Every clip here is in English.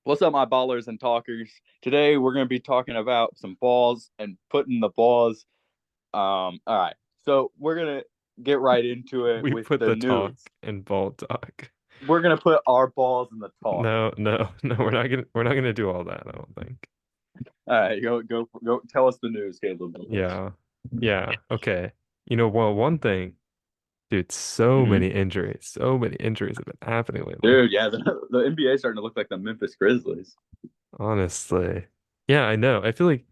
What's up, my ballers and talkers? Today we're going to be talking about some balls and putting the balls. All right, so we're gonna get right into it We with put the the talk news. in ball talk. We're gonna put our balls in the talk. No, no, no, we're not gonna do all that, I don't think. All right, go. Tell us the news, Caleb. Yeah. Yeah. Okay. Well, one thing, dude, Hmm. so many injuries have been happening lately. Dude, yeah, the NBA is starting to look like the Memphis Grizzlies. Honestly. Yeah, I know. I feel like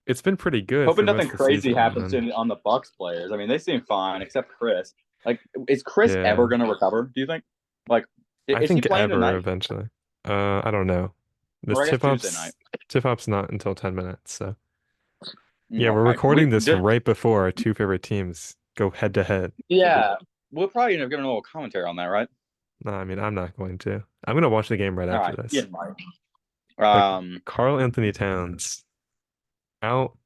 it's been pretty good Hoping for nothing most of the crazy season, happens man. on the Bucks players. I mean, they seem fine except Chris. Like, is Chris ever Yeah. gonna recover? Do you think? Like, I is he think playing ever tonight eventually. I don't know. This or I guess Tuesday night? tip op's not until 10 minutes, so yeah, we're Okay, we recording this just right before our two favorite teams go head to head. yeah, we'll probably end up giving a little commentary on that, right? No, I mean, I'm not going to. I'm going to watch the game right All after right, yeah, this. Mike. But Um, Carl Anthony Towns out.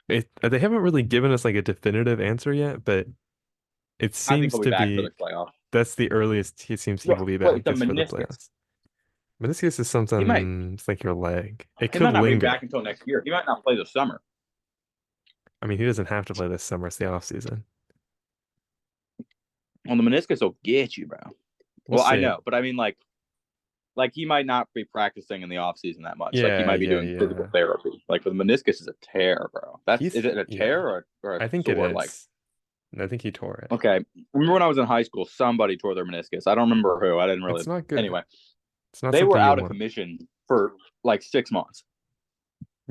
They haven't really given us like a definitive answer yet, but it I think seems he'll be to back for the be playoff. that's the earliest he will be Wait, back the is for the meniscus. playoffs. But this case is He might something, it's like your leg. It he could might not be back linger. until next year. He might not play this summer. I mean, he doesn't have to play this summer. It's the off season. Well, the meniscus will get you, bro. We'll Well, I see. know, but I mean, like he might not be practicing in the off season that much. Like he Yeah, might be yeah, doing physical yeah. therapy. Like the meniscus is a tear, bro. That's He's is it a yeah. tear or a I think it sore? Like is. I think he tore it. okay, remember when I was in high school, somebody tore their meniscus. I don't remember who. I didn't really. It's not good. Anyway, It's not they were something you out of want. commission for like 6 months.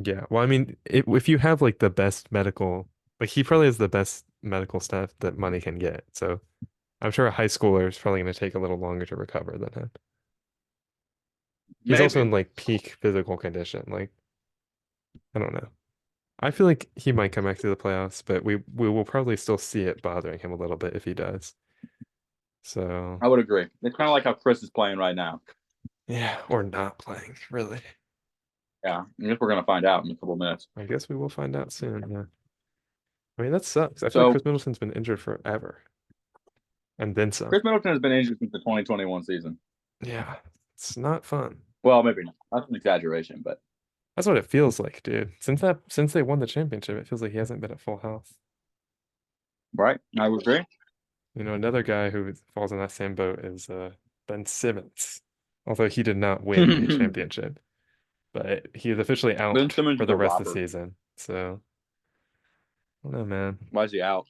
Yeah. Well, I mean, if you have like the best medical, like he probably has the best medical staff that money can get. So I'm sure a high schooler is probably going to take a little longer to recover than him. He's also Maybe. in like peak physical condition. Like, I don't know. I feel like he might come back to the playoffs, but we will probably still see it bothering him a little bit if he does. So I would agree. It's kind of like how Chris is playing right now. yeah, or not playing, really. Yeah, I guess we're gonna find out in a couple minutes. I guess we will find out soon. Yeah. I mean, that sucks. I feel like So Chris Middleton's been injured forever and then some. Chris Middleton has been injured since the 2021 season. Yeah, it's not fun. Well, maybe not. That's an exaggeration, but That's what it feels like, dude. Since they won the championship, it feels like he hasn't been at full health. right, I would agree. Another guy who falls in that same boat is Ben Simmons. Although he did not win a championship, but he is officially Ben out Simmons for is the a rest of the robber. season. So, I don't know, man. Why is he out?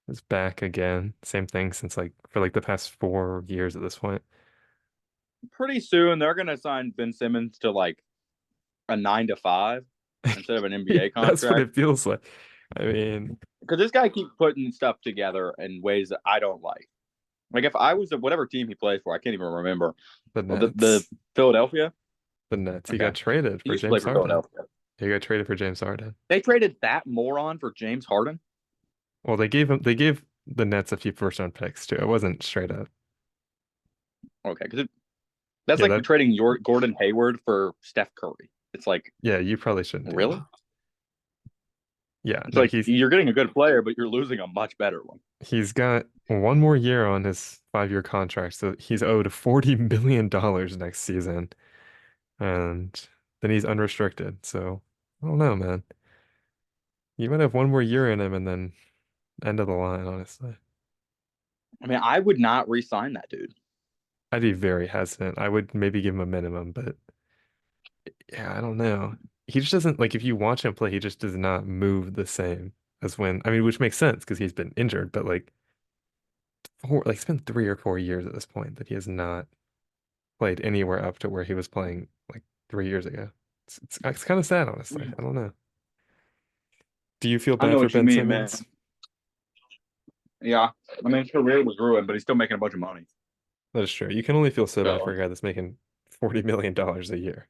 He's back again. Same thing since like for like the past 4 years at this point. Pretty soon they're gonna sign Ben Simmons to like a 9 to 5 instead of an NBA That's what contract it feels like. I mean, because this guy keeps putting stuff together in ways that I don't like. Like if I was whatever team he plays for, I can't even remember. the Well, the Nets. Philadelphia. The Nets. He Okay, got traded he for used to play James for Harden. Philadelphia. He got traded for James Harden. They traded that moron for James Harden. Well, they gave the Nets a few first round picks too. It wasn't straight up. Okay, because that's Yeah, like that trading your Gordon Hayward for Steph Curry. It's like yeah, you probably shouldn't do really. that. Yeah, It's no, like you're getting a good player, but you're losing a much better one. he's got one more year on his 5-year contract, so he's owed $40 million next season, and then he's unrestricted. So I don't know, man. You might have one more year in him, and then end of the line, honestly. I mean, I would not re-sign that dude. I'd be very hesitant. I would maybe give him a minimum, but yeah, I don't know. He just doesn't like if you watch him play, he just does not move the same as when I mean, which makes sense because he's been injured, but it's been 3 or 4 years at this point that he has not played anywhere up to where he was playing like 3 years ago. It's kind of sad, honestly. I don't know. Do you feel I bad know for what you Ben mean, Simmons? man. Yeah, I mean, his career was ruined, but he's still making a bunch of money. That is true. You can only feel so bad for So, a guy that's making $40 million a year.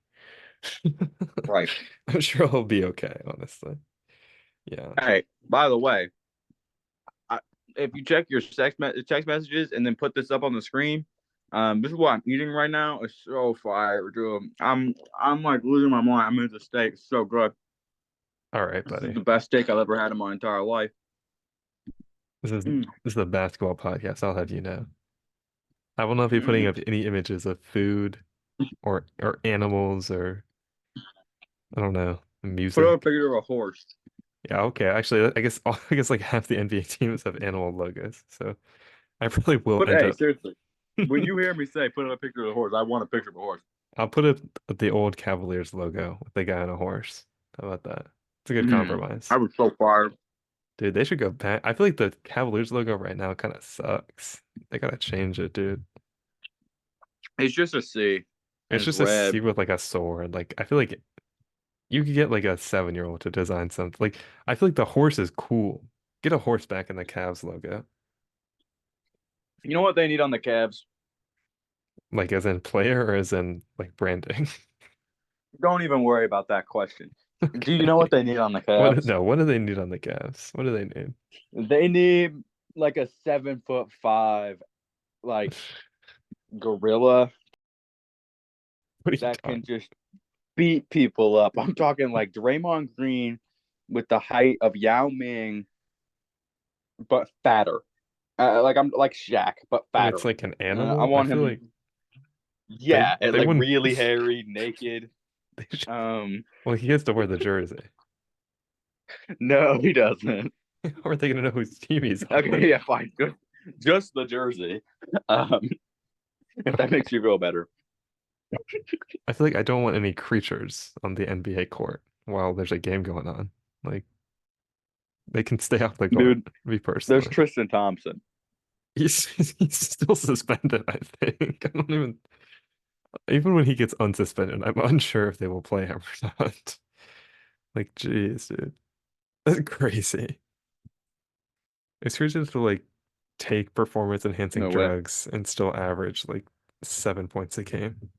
right. I'm sure he'll be okay, honestly. Yeah. Hey, by the way, I, if you check your text messages and then put this up on the screen, this is what I'm eating right now. It's so fire, dude. I'm like losing my mind. I'm eating the steak. It's so good. All right, This is buddy. the best steak I've ever had in my entire life. This is Mm. this is the basketball podcast, I'll have you know. I will not be putting Mm. up any images of food or animals or I don't know, Put up a music. picture of a horse. Yeah, okay. Actually, I guess like half the NBA teams have animal logos, so I probably will But end hey, up. seriously, when you hear me say put up a picture of the horse, I want a picture of a horse. I'll put up the old Cavaliers logo with the guy on a horse. How about that? It's a good I compromise. was so fired. Dude, they should go back. I feel like the Cavaliers logo right now kind of sucks. They gotta change it, dude. It's just a C, and It's it's just a red. C with like a sword. Like I feel like you could get like a 7-year-old to design something. Like I feel like the horse is cool. Get a horse back in the Cavs logo. You know what they need on the Cavs? Like as in player or as in like branding. Don't even worry about that question. Do you know Okay. what they need on the Cavs? What do they need on the Cavs? What do they need? They need like a 7'5", like gorilla What are you that can talking? just beat people up. I'm talking like Draymond Green with the height of Yao Ming, but fatter. Like I'm like Shaq, but But fatter. it's like an I animal. I want feel like him, yeah, and they like wouldn't really hairy, naked. they should, Um, well he has to wear the jersey. no, he doesn't. How are they gonna know whose team he's on? Okay, yeah, fine, good. Just the jersey. Um, if that makes you feel better, I feel like I don't want any creatures on the NBA court while there's a game going on. Like they can stay off the court, dude. me There's personally. Tristan Thompson. He's he's still suspended, I think. I don't even when he gets unsuspended, I'm unsure if they will play him or not. Like, jeez, dude. That's crazy. It's crazy to like take performance enhancing No way. drugs and still average like 7 points a game.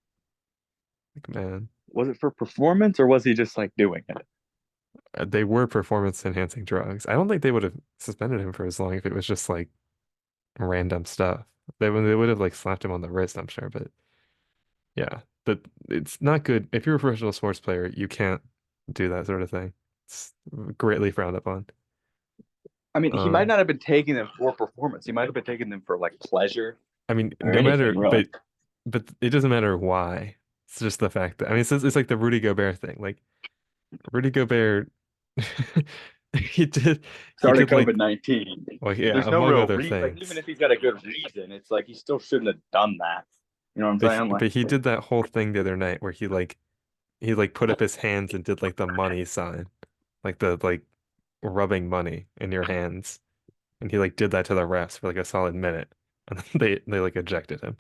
Like, man, Was it for performance or was he just like doing it? they were performance enhancing drugs. I don't think they would have suspended him for as long if it was just like random stuff. They would have like slapped him on the wrist, I'm sure, but yeah, but it's not good. If you're a professional sports player, you can't do that sort of thing. It's greatly frowned upon. I mean, he might Um, not have been taking them for performance. He might have been taking them for like pleasure I mean, or no anything, matter, really. but it doesn't matter why. It's just the fact that I mean, it's like the Rudy Gobert thing. Like Rudy Gobert, he did he Started did like COVID-19. well, yeah, There's no among real other reason. Like, even things. if he's got a good reason, it's like he still shouldn't have done that. You know what I'm saying? Like, But he did that whole thing the other night where he like put up his hands and did like the money sign, like the like rubbing money in your hands. And he like did that to the refs for like a solid minute. And then they like ejected him.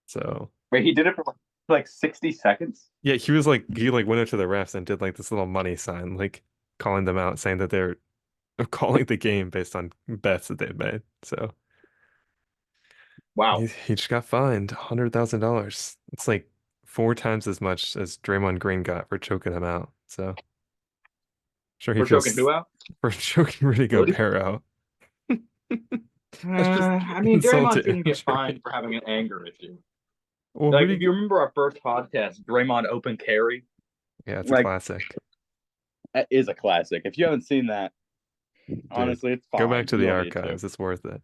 So wait, he did it for like 60 seconds? yeah, he like went up to the refs and did like this little money sign, like calling them out, saying that they're calling the game based on bets that they've made. So Wow. he just got fined $100,000. It's like 4 times as much as Draymond Green got for choking him out. So sure he We're choking feels who out? for choking Rudy Woody? Gobert out. That's just I mean, insult Draymond to shouldn't get injury. fined for having an anger issue. Well, Like, if Rudy, you remember our first podcast, Draymond open carry, yeah, it's a like, classic. that is a classic. If you haven't seen that, Dude, honestly, it's go back fine. to You the don't need to. archives. It's worth it.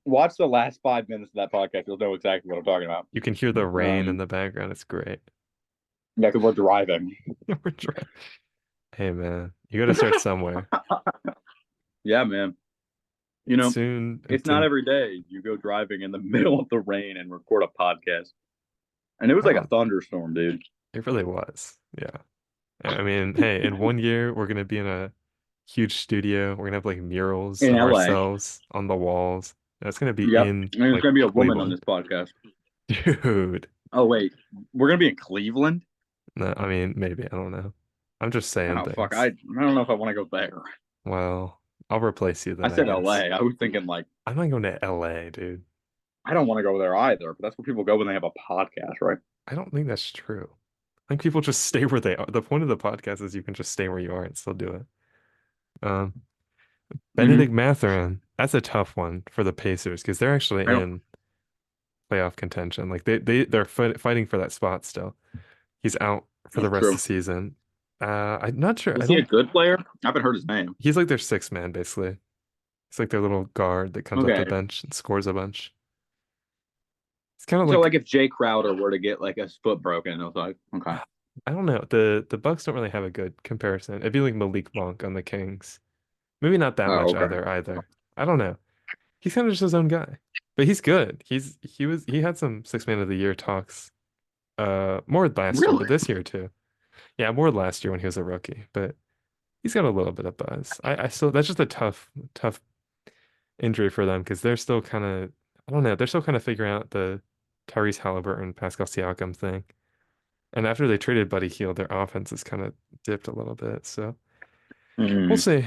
Watch the last 5 minutes of that podcast. You'll know exactly what I'm talking about. You can hear the rain in Um, the background. It's great. yeah, because we're driving. We're trying. Hey man, you got to start somewhere. Yeah, man. You know, Soon, it's it's not in. every day you go driving in the middle of the rain and record a podcast. And it was I like a don't. thunderstorm, dude. It really was. Yeah. I mean, hey, in one year we're gonna be in a huge studio. We're gonna have like murals In of LA. ourselves on the walls. And it's gonna be Yep. in And there's like gonna be a woman on this Cleveland, podcast. dude. Oh wait, we're gonna be in Cleveland? No, I mean maybe I don't know. I'm just saying Oh fuck. I things. don't know if I want to go there. Well, I'll replace you I then, I said guess. LA. I was thinking like I'm not going to LA, dude. I don't want to go there either, but that's where people go when they have a podcast, right? I don't think that's true. I think people just stay where they are. The point of the podcast is you can just stay where you are and still do it. Um, Mm-hmm. Benedict Mathurin, that's a tough one for the Pacers because they're actually I don't. in playoff contention. Like they're fighting for that spot still. He's out for the That's rest of true. the season. I'm not sure. I Is he a don't. good player? I haven't heard his name. He's like their sixth man basically. He's like their little guard that comes off the Okay. bench and scores a bunch. It's kind of So like like if Jay Crowder were to get like his foot broken, I was like, okay. I don't know. The Bucks don't really have a good comparison. It'd be like Malik Monk on the Kings. Maybe not that Oh, much okay. either. I don't know. He's kind of just his own guy. But he's good. He had some six man of the year talks more last year, but Really? this year too. Yeah, more last year when he was a rookie, but he's got a little bit of buzz. I still that's just a tough injury for them because they're still kind of I don't know, they're still kind of figuring out the Tyrese Halliburton, Pascal Siakam thing. And after they traded Buddy Hield, their offense has kind of dipped a little bit. So we'll Mm, see.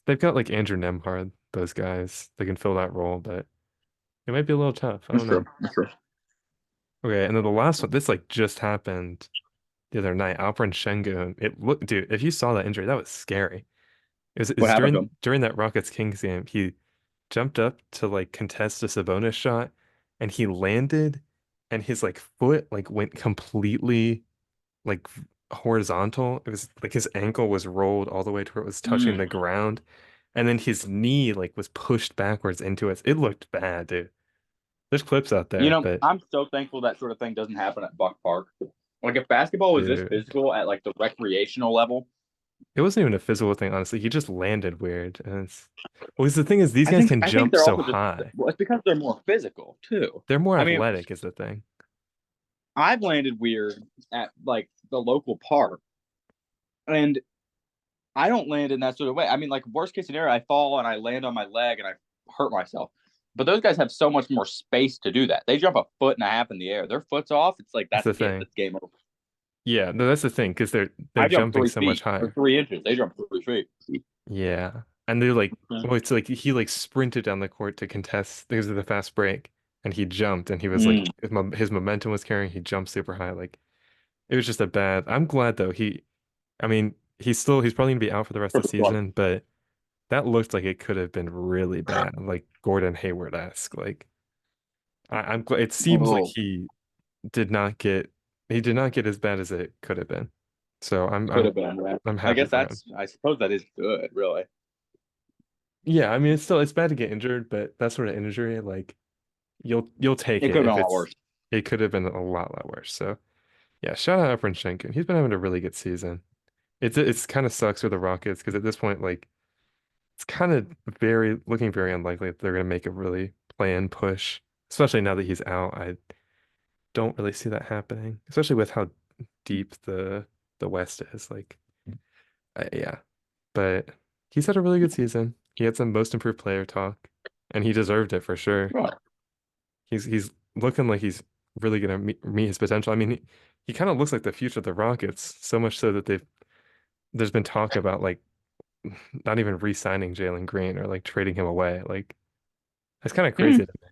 They've got like Andrew Nemhard, those guys. They can fill that role, but it might be a little tough. I that's don't know. true. That's true. Okay, and then the last one, this like just happened the other night. Alperen Şengün. It looked, dude, if you saw that injury, that was scary. What It's happened to during that Rockets Kings game. He jumped up to like contest a Sabonis shot, and he landed, and his like foot like went completely like horizontal. It was like his ankle was rolled all the way to where it was touching him? the ground, and then his knee like was pushed backwards into it. It looked bad, dude. There's clips out You there, know, but I'm so thankful that sort of thing doesn't happen at Buck Park. Like if basketball was this dude, physical at like the recreational level, it wasn't even a physical thing, honestly. He just landed weird. And it's well, 'cause the thing is, these I guys think can I think jump they're so also just high. well, it's because they're more physical too. They're more I mean, athletic, is the thing. I've landed weird at like the local park, and I don't land in that sort of way. I mean, like worst case scenario, I fall and I land on my leg and I hurt myself. But those guys have so much more space to do that. They jump a foot and a half in the air. Their foot's off. It's like That's that's the it. thing. That's game over. Yeah, no, that's the thing because they're I jump jumping three so much feet or higher. 3 inches. They jump 3 feet. Yeah. And they're like, Mhm. well, it's like he like sprinted down the court to contest because of the fast break and he jumped and he was like, Mm. his momentum was carrying, he jumped super high. Like, it was just a bad. I'm glad though. I mean, he's probably gonna be out for the rest of the season, but that looked like it could have been really bad, like Gordon Hayward-esque. Like, I'm glad it seems like Oh, he did not get as bad as it could have been. So could have been. Yeah. I'm I happy guess for him. that's. I suppose that is good, really. Yeah, I mean it's bad to get injured, but that sort of injury, like you'll take It it could have if been a lot it's worse. it could have been a lot worse. So yeah, shout out Efren Schenken. He's been having a really good season. It's kind of sucks for the Rockets because at this point, like it's kind of very looking very unlikely that they're gonna make a really planned push, especially now that he's out. I don't really see that happening, especially with how deep the West is. Like yeah, but he's had a really good season. He had some most improved player talk, and he deserved it for sure. Right. He's looking like he's really gonna meet his potential. I mean, he kind of looks like the future of the Rockets, so much so that there's been talk about like not even re-signing Jalen Green or like trading him away. Like that's kind of Hmm. crazy to me.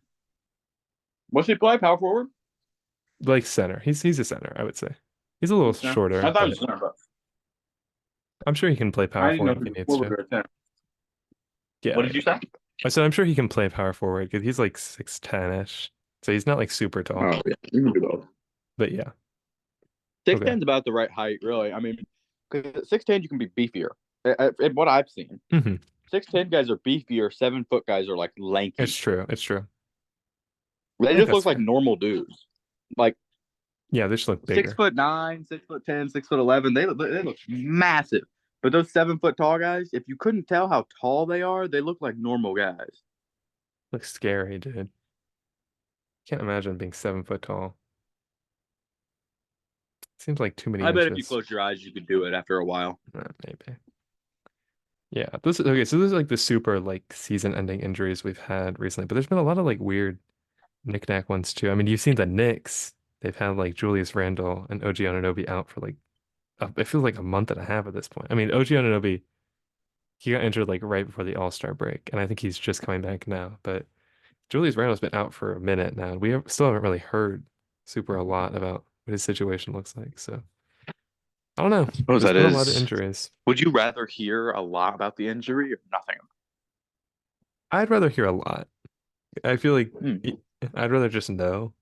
What's he play? Power forward? Like center, he's a center, I would say. He's a little No. shorter, I thought he but was center, but I'm sure he can play I power didn't know forward if if he he was needs forward to. or center. Yeah, What did yeah. you say? I said I'm sure he can play power forward because he's like 6'10-ish, so he's not like super tall. Oh yeah, you can do both. But yeah, Six okay. ten's about the right height, really. I mean, because at 6'10" you can be beefier. What I've seen, Hmm. 6'10" guys are beefier. 7 foot guys are like It's lanky. true. It's true. I They think just that's look like fair. normal dudes. Like Yeah, they should look six bigger. foot nine, 6'10", 6'11". They look massive. But those 7 foot tall guys, if you couldn't tell how tall they are, they look like normal guys. Looks scary, dude. Can't imagine being 7 foot tall. Seems like too many I bet if you inches. close your eyes, you could do it after a while. Maybe. Yeah, this is okay. So this is like the super like season-ending injuries we've had recently, but there's been a lot of like weird knick-knack ones too. I mean, you've seen the Knicks. They've had like Julius Randle and OG Anunoby out for like it feels like a month and a half at this point. I mean, OG Anunoby he got injured like right before the All-Star break, and I think he's just coming back now. But Julius Randle's been out for a minute now, and still haven't really heard super a lot about what his situation looks like. So I don't know. Suppose There's that been a lot of is. injuries. Would you rather hear a lot about the injury or nothing? I'd rather hear a lot. I feel like Hmm. I'd rather just know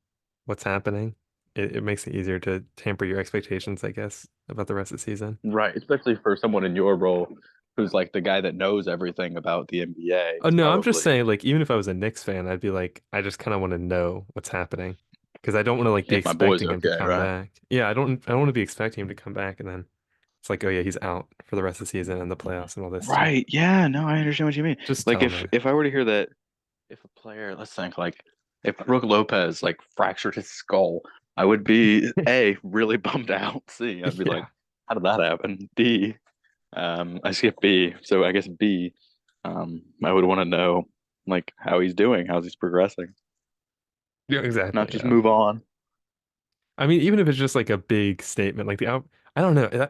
what's happening. It makes it easier to tamper your expectations, I guess, about the rest of the season. Right, especially for someone in your role who's like the guy that knows everything about the NBA. Oh It's no, I'm just probably saying, like, even if I was a Knicks fan, I'd be like, I just kind of want to know what's happening. because I don't want to like be If my boy's expecting him to okay, come right? back. Yeah, I don't want to be expecting him to come back and then it's like, oh yeah, he's out for the rest of the season and the playoffs and all this stuff. Right. Yeah. No, I understand what you mean. Just Like tell me. if I were to hear that, if a player, let's think, like if Brooke Lopez like fractured his skull, I would be A, really bummed out. C, I'd be like, Yeah. how did that happen? D, I skipped B, so I guess B, I would want to know like how he's doing, how's he's progressing, Yeah, exactly. not just Yeah. move on. I mean, even if it's just like a big statement, like the out, I don't know.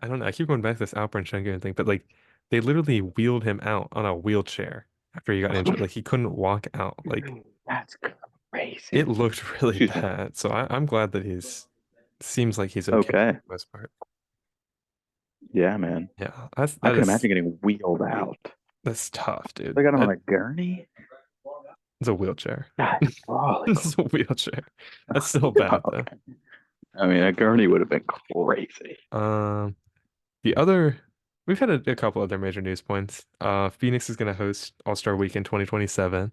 I don't know. I keep going back to this Alperen Şengün thing, but like they literally wheeled him out on a wheelchair after he got injured. Like he couldn't walk out. Like That's it crazy. looked really Excuse me. bad. So I'm glad that seems like he's okay for Okay. the most part. Yeah, man. Yeah, I could imagine getting wheeled out. that's tough, They dude. got him on a gurney. It's a wheelchair. God, It's a wheelchair. That's still bad though. okay. I mean, a gurney would have been crazy. Um, the other, we've had a couple other major news points. Phoenix is going to host All-Star Weekend 2027.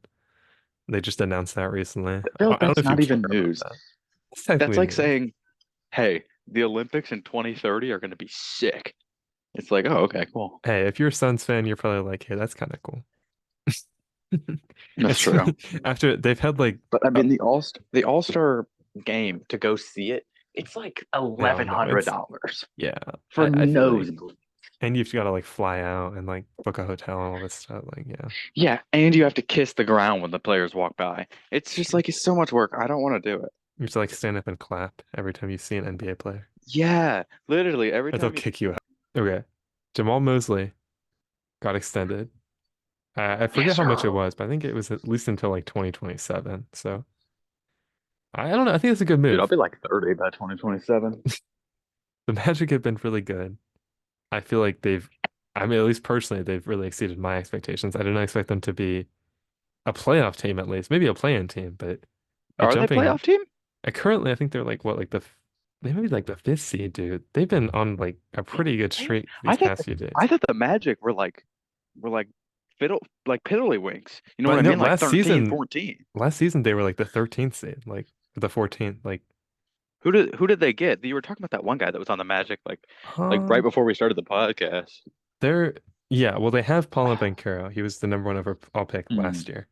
They just announced that recently. I feel like I don't know that's if you not care even about news. that. It's That's technically like news. saying, hey, the Olympics in 2030 are going to be sick. It's like, oh, okay, cool. Hey, if you're a Suns fan, you're probably like, hey, that's kind of cool. That's It's true. after they've had like, But I mean, the All-Star game to go see it, it's like no, no, it's $1,100 yeah. for I feel like, nosebleed. and you've got to like fly out and like book a hotel and all this stuff. Like, yeah, Yeah, and you have to kiss the ground when the players walk by. It's it's just true. like it's so much work. I don't want to do it. You have to like stand up and clap every time you see an NBA player. Yeah, literally every Or they'll time you. kick you out. Okay. Jamahl Mosley got extended. I forget Yes, how much it sir. was, but I think it was at least until like 2027. So I don't know. I think it's a good Dude, I'll move. be like 30 by 2027. The Magic have been really good. I feel like I mean, at least personally, they've really exceeded my expectations. I didn't expect them to be a playoff team at least, maybe a play-in team, but Are they a jumping. playoff team? Currently, I think they're like what, like they may be like the fifth seed, dude. They've been on like a pretty good Really? streak I these thought past few I days. thought the Magic were like piddlywinks. You know what But I no, mean? Like 13, 14. last season they were like the 13th seed, like the 14th, like Who did they get? You were talking about that one guy that was on the Magic like huh? right before we started the podcast. They're yeah, well they have Paolo Banchero. He was the number one overall pick Hmm. last year.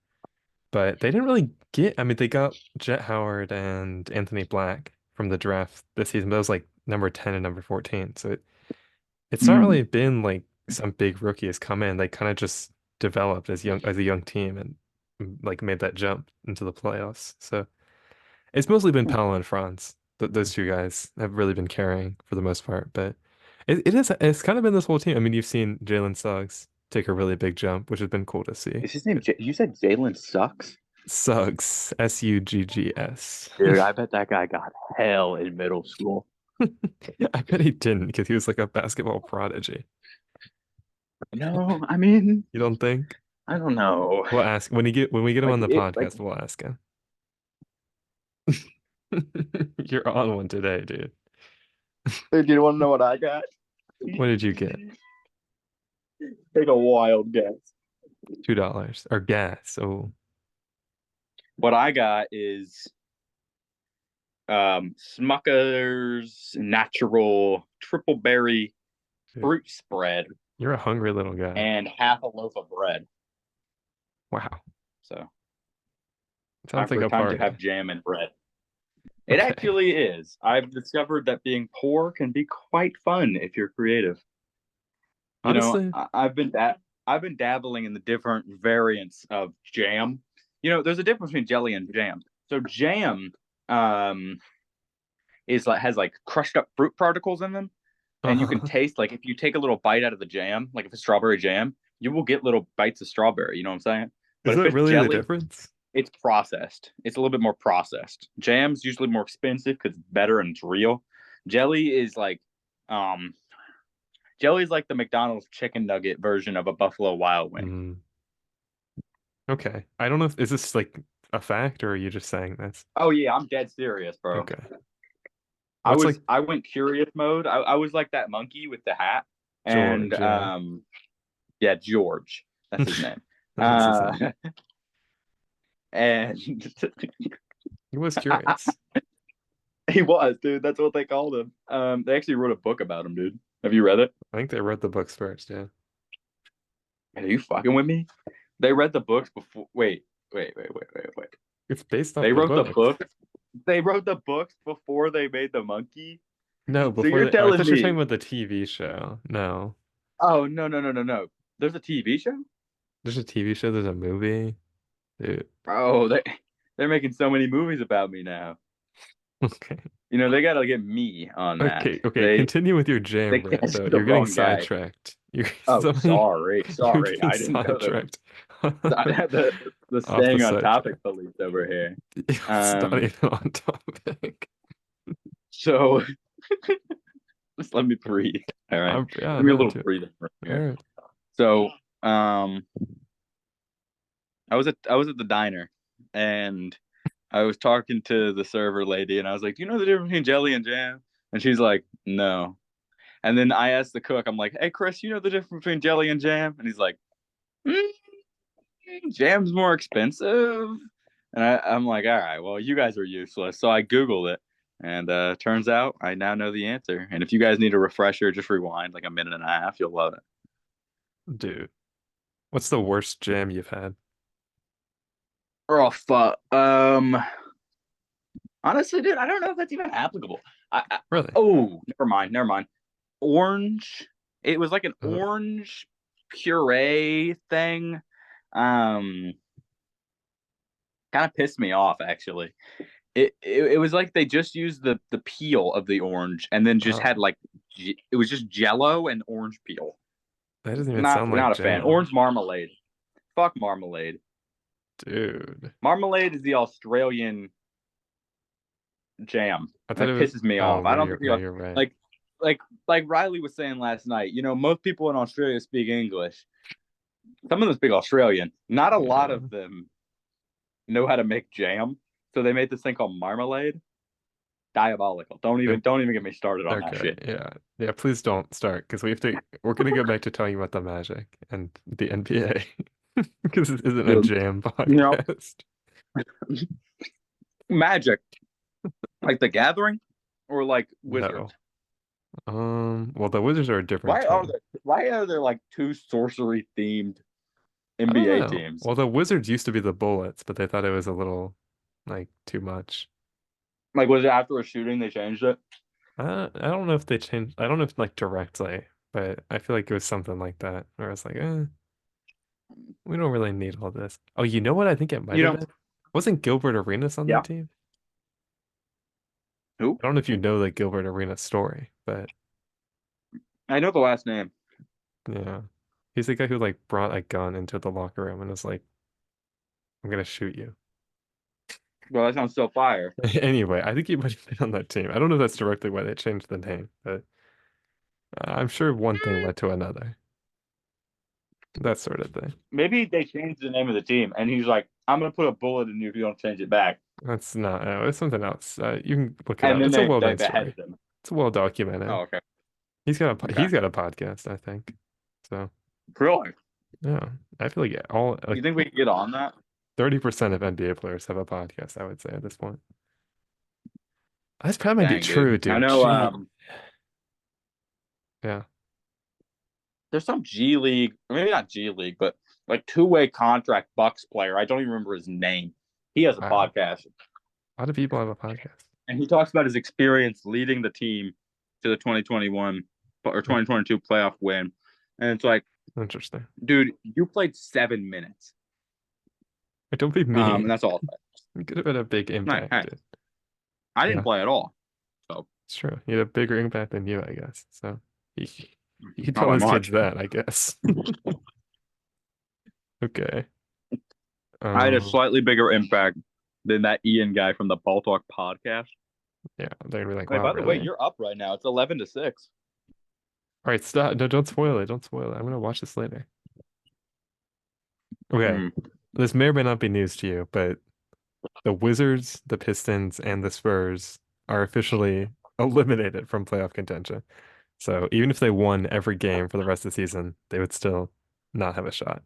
But they didn't really I mean they got Jet Howard and Anthony Black from the draft this season, but it was like number 10 and number 14. So it's not Hmm. really been like some big rookie has come in. They kind of just developed as a young team and like made that jump into the playoffs. So it's mostly been Paolo and Franz. Those two guys have really been carrying for the most part. But it's kind of been this whole team. I mean, you've seen Jalen Suggs take a really big jump, which has been cool to see. Is his name you said Jalen Sucks? Suggs, Suggs. Dude, I bet that guy got hell in middle school. I bet he didn't because he was like a basketball prodigy. No, I mean, You don't think? I don't know. We'll ask when we get him on the Like podcast, we'll ask him. You're on one today, dude. do you want to know what I got? What did you get? Take a wild guess. $2 or gas. Oh, What I got is Smucker's natural triple berry dude, fruit spread you're a hungry little guy. and half a loaf of bread. Wow. So Sounds like a time to party. have jam and bread. It Okay. actually is. I've discovered that being poor can be quite fun if you're creative. You know, Honestly, I've been dabbling in the different variants of jam. You know, there's a difference between jelly and jam. So jam um has like crushed up fruit particles in them, and you can taste like if you take a little bite out of the jam, like if it's strawberry jam, you will get little bites of strawberry. You know what I'm saying? is But if that it's really the jelly, difference? it's processed. It's a little bit more processed. Jam's usually more expensive because it's better and it's real. Jelly is like, um, jelly is like the McDonald's chicken nugget version of a Buffalo Wild Wing. Mm, okay. I don't know if is this like a fact or are you just saying this? Oh yeah, I'm dead serious, bro. Okay. What's like I went curious mode. I was like that monkey with the hat, and George? Yeah. yeah, George, that's his name. That's his name. And He was curious. He was, dude. That's what they called him. They actually wrote a book about him, dude. Have you read it? I think they read the books first, yeah. Are you fucking with me? They read the books before. Wait. It's based off They the wrote the books. books. They wrote the books before they made the monkey. No, So before you're they, oh, I telling thought you were talking me? about the TV show. No. Oh no. There's a TV show. There's a TV show, there's a movie. Dude. Oh, they're making so many movies about me now. Okay. They gotta get me on that. Okay. They Continue with your they jam rant, cast though. the You're getting wrong guy. sidetracked. You're Oh, something. You're sorry. getting I didn't know sidetracked. the Off the staying on sidetrack. topic police over here. It's not even on topic. So just let me breathe. All right, Yeah, give me a no, little dude. breathing room All here. right. So, I was at the diner, and I was talking to the server lady, and I was like, "Do you know the difference between jelly and jam?" And she's like, "No." And then I asked the cook, I'm like, "Hey, Chris, you know the difference between jelly and jam?" And he's like, mm, "Jam's more expensive." And I'm like, "All right, well, you guys are useless." So I Googled it, and turns out I now know the answer. And if you guys need a refresher, just rewind like a minute and a half. You'll love it. Dude, what's the worst jam you've had? Oh fuck. Honestly, dude, I don't know if that's even applicable. Really? Oh, never mind. Orange. It was like an Uh, orange puree thing. Um, Kind of pissed me off actually. It was like they just used the peel of the orange and then just had oh, like it was just Jello and orange peel. that doesn't even Not sound like not a fan. jam. Orange marmalade. Fuck marmalade. Dude. Marmalade is the Australian jam. I thought it That was, pisses me oh, off. I maybe don't you're, think yeah, the you're right. like like Riley was saying last night. Most people in Australia speak English. Some of them speak Australian. Not a lot Yeah. of them know how to make jam. So they made this thing called marmalade. Diabolical. Don't Yep. even don't even get me started on that Okay, shit. yeah. Yeah, please don't start because we're gonna go back to talking about the Magic and the NBA because it isn't a Dude, jam you know, podcast. Magic, like the Gathering, or like No. Wizards. Well, the Wizards are a different Why are team. there why are there like two sorcery themed I don't NBA know. teams? Well, the Wizards used to be the Bullets, but they thought it was a little like too much. Like was it after a shooting they changed it? I don't know if they changed. I don't know if like directly, but I feel like it was something like that where it's like, we don't really need all this. Oh, you know what? I think it might You have know, been. Wasn't Gilbert Arenas on that yeah. team? Who? I don't know if you know the Gilbert Arenas story, but I know the last name. yeah, he's the guy who like brought a gun into the locker room and was like, "I'm gonna shoot you." Well, that sounds so fire. Anyway, I think he might have been on that team. I don't know if that's directly why they changed the name, but I'm sure one thing led to another. That sort of thing. Maybe they changed the name of the team, and he's like, "I'm gonna put a bullet in you if you don't change it back." That's not, it's something else. You can look it And up. then It's a they well-known story. beheaded him. It's well Oh, documented. okay, He's okay, got a podcast, I think. So really? yeah, I feel like all You like think we could get on that? 30% of NBA players have a podcast, I would say at this point. That's probably might be Dang, true, dude. I dude. know. Gee. Yeah. There's some G League, or maybe not G League, but like two-way contract Bucks player. I don't even remember his name. He has a Wow. podcast, A lot of people have a podcast. and he talks about his experience leading the team to the 2021 or Hmm, 2022 playoff win. And it's like, interesting. dude, you played 7 minutes. Don't be And mean. that's all. You could have had a big Hey, impact, hey, dude. I didn't Yeah, play at all, so it's true. He had a bigger impact than you, I guess. So he could not tell by his kids much. that, I guess. Okay. I had a Um, slightly bigger impact than that Ian guy from the Ball Talk podcast. yeah, they're gonna be like, Hey, wow, by the way, really? you're up right now. It's 11-6. All right, stop. No, don't spoil it. Don't spoil it. I'm gonna watch this later. Okay. Hmm. This may or may not be news to you, but the Wizards, the Pistons, and the Spurs are officially eliminated from playoff contention. So even if they won every game for the rest of the season, they would still not have a shot.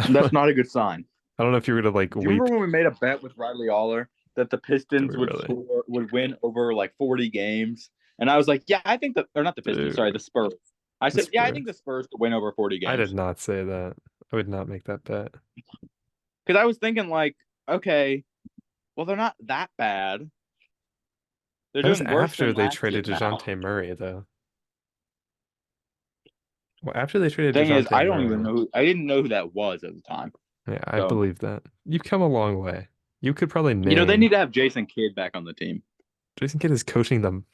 That's not a good sign. I don't know if you were to like Do you remember weep. when we made a bet with Riley Aller that the Do we Pistons really? would win over like 40 games? And I was like, yeah, I think or not the Pistons, sorry, Dude, the Spurs. I the said, yeah, I think the Spurs. Spurs could win over 40 I did games. not say that. I would not make that bet. Because I was thinking like, okay, well, they're not that bad. They're That was doing worse after than they last year traded now. DeJounte Murray, though. Well, after they traded Thing is, DeJounte I don't even Murray, know. I didn't know who that was at the time. yeah, I So believe that. You've come a long way. You could probably they need name to have Jason Kidd back on the team. Jason Kidd is coaching them.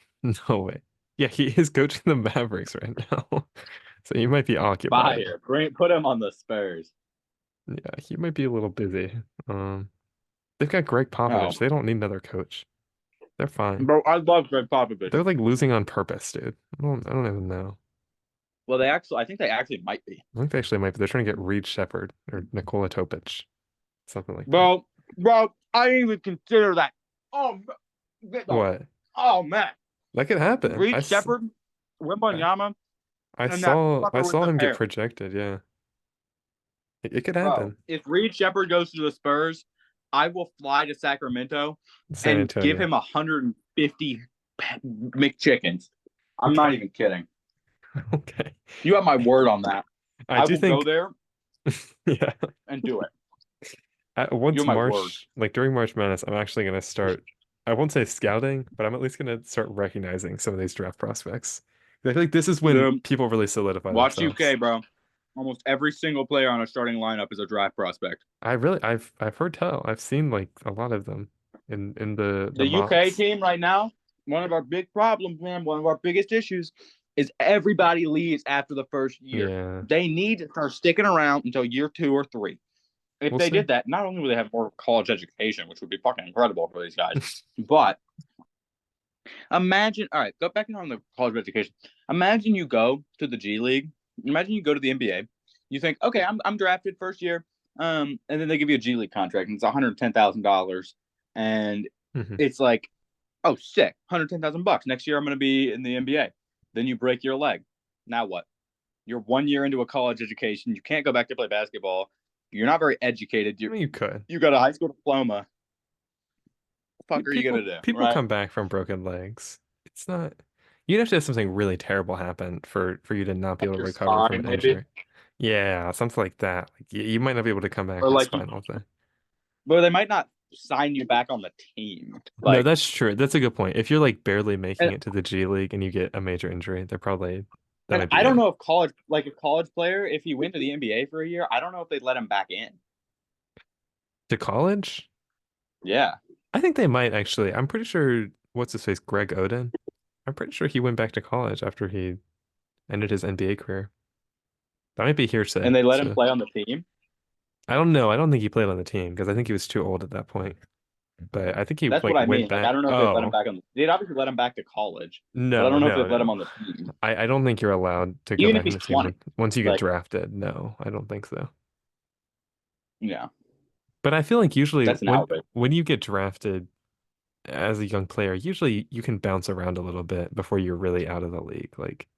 No way. Yeah, he is coaching the Mavericks right now. So he might be occupied. Fire. Put him on the Spurs. Yeah, he might be a little busy. Um, they've got Greg Oh, Popovich. They don't need another coach. They're fine. bro, I love Greg Popovich. They're like losing on purpose, dude. I don't even know. Well, I think they actually might be. I think they actually might be. They're trying to get Reed Shepherd or Nikola Topic, something like that. Bro, I didn't even consider that. Oh, get the, What? oh man, That could happen. Reed Shepard, I, Wembanyama, I and that saw I fucker with saw the him get hair. projected. Yeah, it could Bro, happen. if Reed Shepard goes to the Spurs, I will fly to Sacramento San and give Antonio. him 150 McChickens. I'm not Okay. even kidding. Okay. You have my word on that. I I do will go think, there yeah. and do it. You Once have my word. March, like during March Madness, I'm actually gonna start. I won't say scouting, but I'm at least gonna start recognizing some of these draft prospects. I feel like this is when The people really solidify Watch themselves. UK, bro. Almost every single player on a starting lineup is a draft prospect. I've heard tell. I've seen like a lot of them in the The UK mocks. team right now, one of our big problems, man, one of our biggest issues is everybody leaves after the first year. Yeah, They need to start sticking around until year 2 or 3. If we'll they see. did that, not only would they have more college education, which would be fucking incredible for these guys, but imagine, all right, go back on the college education. Imagine you go to the G League. Imagine you go to the NBA. You think, okay, I'm drafted first year, and then they give you a G League contract, and it's $110,000, and hmm it's like, oh, sick, $110,000. Next year I'm going to be in the NBA. Then you break your leg. Now what? You're 1 year into a college education. You can't go back to play basketball. You're not very educated. I mean, you could. You got a high school diploma. What the fuck are you People gonna do, people right? come back from broken legs. It's not. You'd have to have something really terrible happen for you to not be Like able to your recover from spine, an maybe, injury. Yeah, something like that. Like you might not be able to come back or from a like you spinal thing. but they might not sign you back on the team. No, Like, that's true. That's a good point. If you're like barely making and, it to the G League and you get a major injury, they're probably that and might be I don't it. know if a college player, if he went to the NBA for a year, I don't know if they'd let him back in. To college? Yeah, I think they might actually. I'm pretty sure what's his face, Greg Oden. I'm pretty sure he went back to college after he ended his NBA career. That might be hearsay. and they let him So play on the team. I don't know. I don't think he played on the team because I think he was too old at that point. But I think he That's what like I went mean. Like, I back. don't know if they'd let him Oh, back on. They'd obviously let him back to college, but I no, don't know if no, they'd let him no. on the team, I don't think you're allowed to go even if back on he's the team 20. once you get Like, drafted. No, I don't think so. yeah, But I feel like usually that's an outrage. when you get drafted as a young player, usually you can bounce around a little bit before you're really out of the league. Like,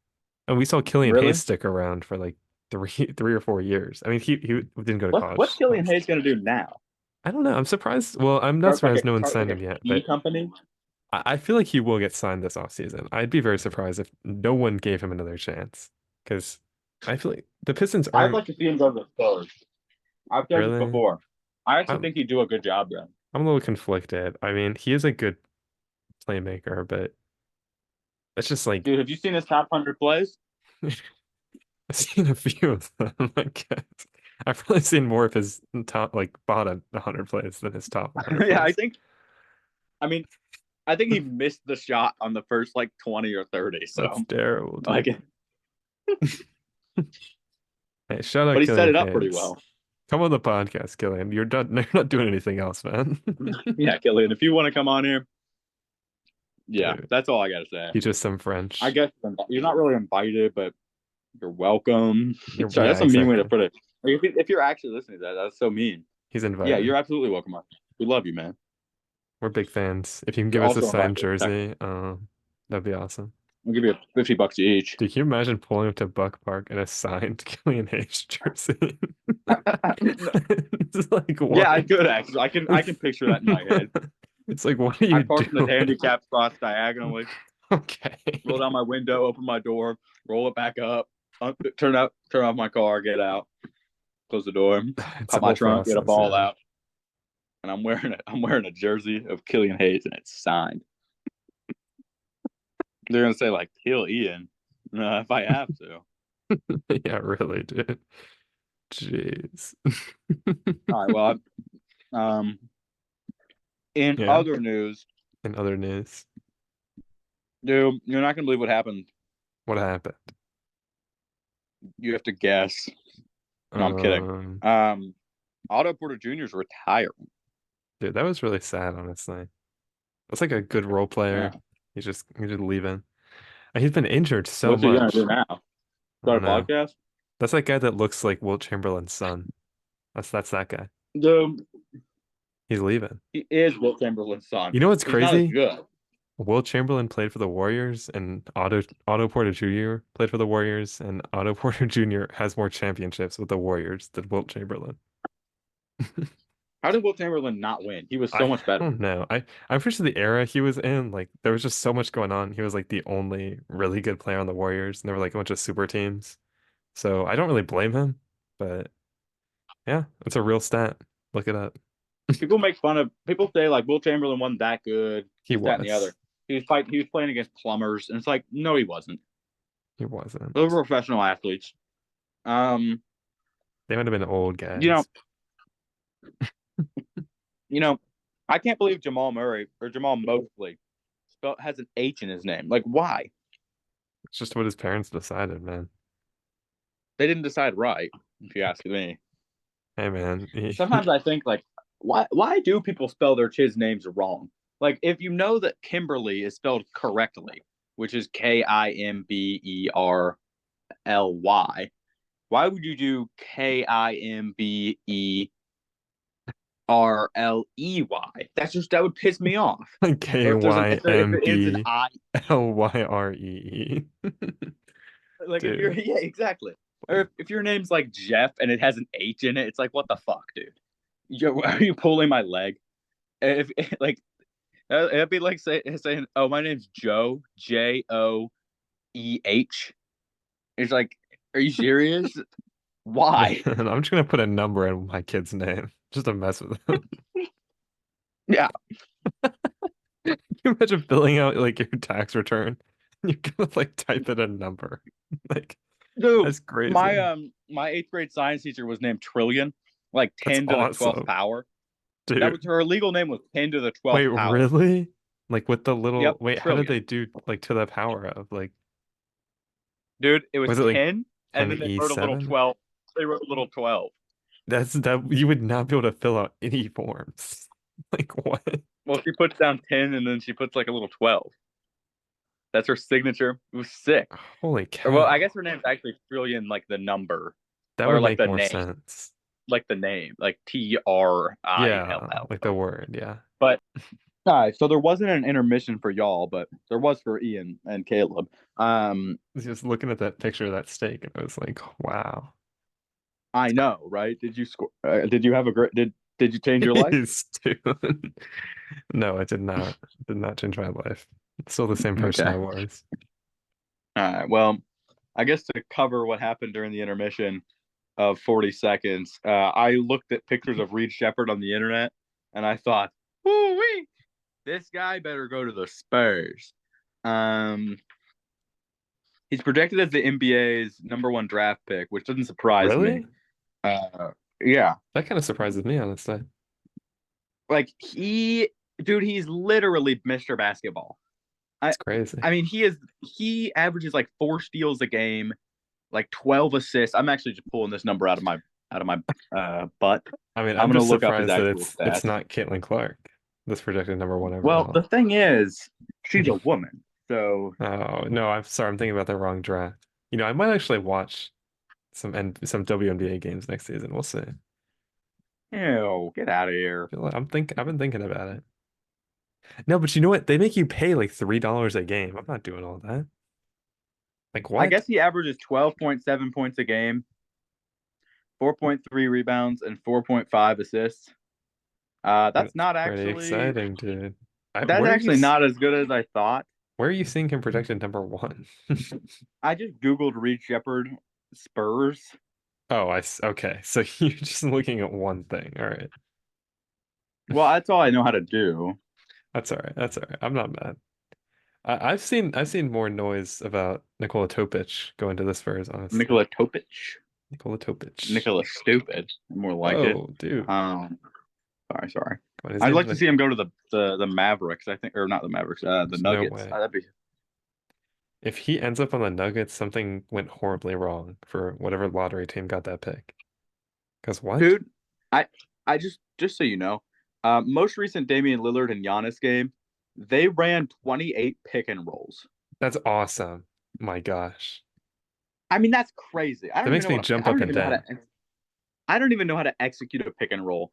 and we saw Killian Hayes Really? stick around for like three 3 or 4 years. I mean, he didn't go to What's college, Killian obviously. Hayes gonna do now? I don't know. I'm surprised. Well, I'm not Start like surprised no one signed a him yet, tea but company? I feel like he will get signed this offseason. I'd be very surprised if no one gave him another chance because I feel like the Pistons I'd aren't like to see him go to the Spurs. I've said this really. before. I actually I'm think he'd do a good job there. I'm a little conflicted. I mean, he is a good playmaker, but it's just like Dude, have you seen his top 100 plays? I've seen a few of them, I guess. I've probably seen more of his top, like bottom 100 plays than his top 100 Yeah, plays. I mean, I think he missed the shot on the first like 20 or 30. That's So, terrible, like, dude. Hey, shout out but he set Killian it up pretty Hayes. well. Come on the podcast, Killian. You're done. You're not doing anything else, man. Yeah, Killian, if you want to come on here, yeah, Dude, that's all I got to say. teach us some I French. guess you're not really invited, but you're welcome. Sorry, Yeah, that's a mean way to exactly. put it. Like, if you're actually listening to that, that's so mean. He's Yeah, invited. you're absolutely welcome. We love you, man. We're big fans. If you can You're give us a also signed invited. jersey, that'd be awesome. I'll give you $50 each. Dude, can you imagine pulling up to Buck Park and a signed Killian Hayes jersey? It's like Yeah, I what? could actually. I can picture that in my head. It's like, what are I you park in the doing? handicap spots diagonally, roll Okay. down my window, open my door, roll it back up, turn off my car, get out, close the door, It's pop a my whole trunk, get a process, ball yeah. out, and I'm wearing a jersey of Killian Hayes, and it's signed. They're gonna say like kill Ian, if I have to. Yeah, really, dude. Jeez. All right. Well, um, in Yeah, other news, in other news, dude, you're not gonna believe what happened. what happened? You have to guess. No, I'm kidding. Um, Um, Otto Porter Jr. is retiring. dude, that was really sad, honestly. That's like a good role Yeah. player. He's just leaving. And he's been injured so What's he gonna much. do now? I don't Start a know. podcast? That's that guy that looks like Wilt Chamberlain's son. That's that guy. Dude, He's leaving. he is Will Chamberlain's son. You know what's He's not as crazy? good. Wilt Chamberlain played for the Warriors, and Otto Porter Jr. played for the Warriors, and Otto Porter Jr. has more championships with the Warriors than Wilt Chamberlain. How did Will Chamberlain not win? He was so I much better. don't know. I'm pretty sure the era he was in, like there was just so much going on. He was like the only really good player on the Warriors, and there were like a bunch of super teams. So I don't really blame him, but yeah, it's a real stat. Look it up. People say like Will Chamberlain wasn't that good, He this, that, and the other. was. He was playing against plumbers, and it's like, no, he wasn't. He wasn't. Those were professional athletes. Um, They might have been old you know, guys. you know, I can't believe Jamal Murray or Jamal Mosley has an H in his name. Like, why? It's just what his parents decided, man. They didn't decide right, if you ask me. Hey, man. Sometimes I think like, why do people spell their kids' names wrong? Like, if you know that Kimberly is spelled correctly, which is Kimberly, why would you do Kimberley? That would piss me off. K Or Y if M it ends in B I, L Y R E E. like if you're Dude. yeah, exactly. Or if your name's like Jeff and it has an H in it, it's like what the fuck, dude? Are you pulling my leg? If like it'd be like saying, "Oh, my name's Joe, Joeh." It's like, are you serious? Man, Why? I'm just gonna put a number in my kid's name just to mess with them. Yeah, Can you imagine filling out like your tax return? You're gonna like type in a number. Like dude. that's crazy. My eighth grade science teacher was named Trillion, like That's 10 to the 12th awesome, power. That dude. was her legal name was 10 to the 12th Wait, power. really? Like with the little Yep, wait, how did Trillion, they do like to the power of like dude. It was was it like 10, and then they wrote a little 10E7? 12. They wrote a little 12. That you would not be able to fill out any forms. Like what? Well, she puts down 10, and then she puts like a little 12. That's her signature. It was sick. Holy Or well, I cow. guess her name's actually Trillion, like the number, That or would like make the more name, sense. like Trill. Yeah, like the word, yeah. But all right, so there wasn't an intermission for y'all, but there was for Ian and Caleb. Just looking at that picture of that steak, and I was like, wow. I know, right? Did you score? Did you have a great? Did you change your life? Is dude. No, I did not. Did not change my life. Still the same person Okay. I was. All right. Well, I guess to cover what happened during the intermission of 40 seconds, I looked at pictures of Reed Shepherd on the internet, and I thought, "Ooh wee, this guy better go to the Spurs." Um, he's projected as the NBA's #1 draft pick, which doesn't surprise me. Really? Uh, yeah, That kind of surprises me, honestly. like dude, he's literally Mr. Basketball. I, It's crazy. I mean, he averages like 4 steals a game, like 12 assists. I'm actually just pulling this number out of my butt. I mean, I'm I'm gonna just look up his surprised that actual it's stats. not Caitlin Clark, this projected #1 Well, the overall. thing is, she's a woman, so Oh, no, I'm sorry, I'm thinking about the wrong draft. I might actually watch some WNBA games next season. We'll see. ew, get out of here. I've been thinking about it. No, but you know what? They make you pay like $3 a game. I'm not doing all that. Like I what? guess he averages 12.7 points a game, 4.3 rebounds, and 4.5 assists. That's That's not pretty actually exciting, dude. that's actually not as good as I thought. Where are you seeing him projected number one? I just Googled Reed Shepherd Spurs. Oh, okay. So you're just looking at one thing. All right. Well, that's all I know how to do. That's all right. That's all right. I'm not mad. I've seen more noise about Nikola Topic going to the Spurs, honestly. Nikola Topic. Nikola Topic. Nicholas Stupid. More like it. Oh, dude. Um, sorry. Come on, his I'd name's like to like see him go to the Mavericks. I think, or not the Mavericks. The there's no Nuggets. way. That'd be If he ends up on the Nuggets, something went horribly wrong for whatever lottery team got that pick. Because what? dude. I I just so you know, most recent Damian Lillard and Giannis game, they ran 28 pick and rolls. That's awesome. My gosh. I mean, that's crazy. That makes me jump I up don't and even know how to down. I don't even know how to execute a pick and roll,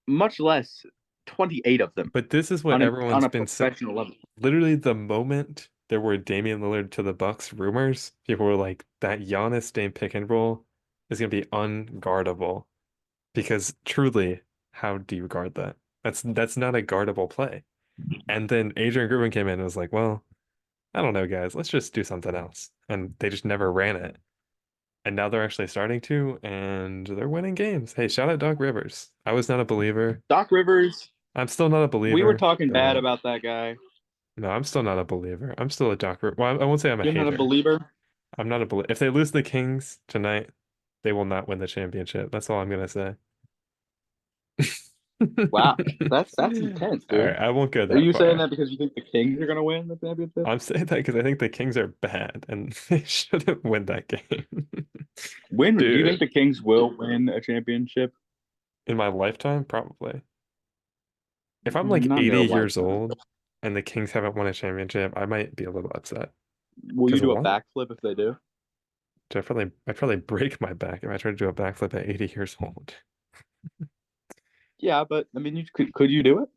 much less 28 of them But this is what on everyone's a been so professional level. literally the moment there were Damian Lillard to the Bucks rumors, people were like, that Giannis Dame pick and roll is gonna be unguardable. Because truly, how do you guard that? That's not a guardable play. And then Adrian Griffin came in and was like, well, I don't know, guys, let's just do something else. And they just never ran it. And now they're actually starting to, and they're winning games. Hey, shout out Doc Rivers. I was not a believer. Doc Rivers, I'm still not a we were believer, talking bad but about that guy. no, I'm still not a believer. I'm still a Doc Rivers. Well, I won't say I'm a You're not a hater. believer? I'm not a believer. If they lose the Kings tonight, they will not win the championship. That's all I'm gonna say. Wow, that's intense, All dude. right, I won't go Are that you saying far. that because you think the Kings are going to win the championship? I'm saying that because I think the Kings are bad and they shouldn't win that game. When do you think Dude, the Kings will win a championship? in my lifetime, probably. If I'm like Not in 80 your years lifetime. old and the Kings haven't won a championship, I might be a little upset. Will you Because do a what? backflip if they do? I'd probably break my back if I tried to do a backflip at 80 years old. Yeah, but I mean, you could you do it?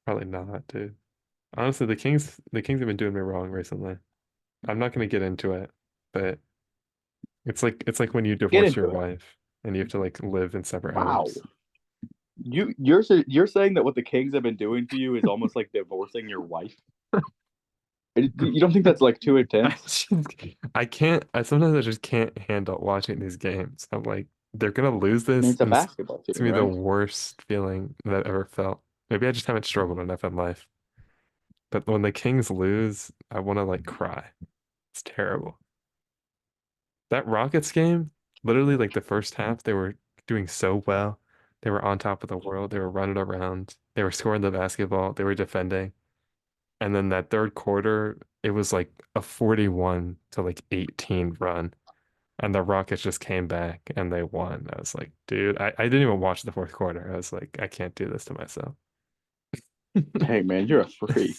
Probably not, dude. Honestly, the Kings have been doing me wrong recently. I'm not gonna get into it, but it's like when you Get divorce your into it. wife and you have to like live in separate Wow. homes. You're saying that what the Kings have been doing to you is almost like divorcing your wife? You don't think that's like too I intense? just, I can't. Sometimes I just can't handle watching these games. I'm like, they're gonna lose I mean, this, it's a and basketball it's team, gonna be the right? worst feeling that I've ever felt. Maybe I just haven't struggled enough in life. But when the Kings lose, I want to like cry. It's terrible. That Rockets game, literally like the first half, they were doing so well. They were on top of the world. They were running around. They were scoring the basketball. They were defending. And then that third quarter, it was like a 41 to like 18 run. And the Rockets just came back and they won. I was like, dude, I didn't even watch the fourth quarter. I was like, I can't do this to myself. Hey, man, you're a freak.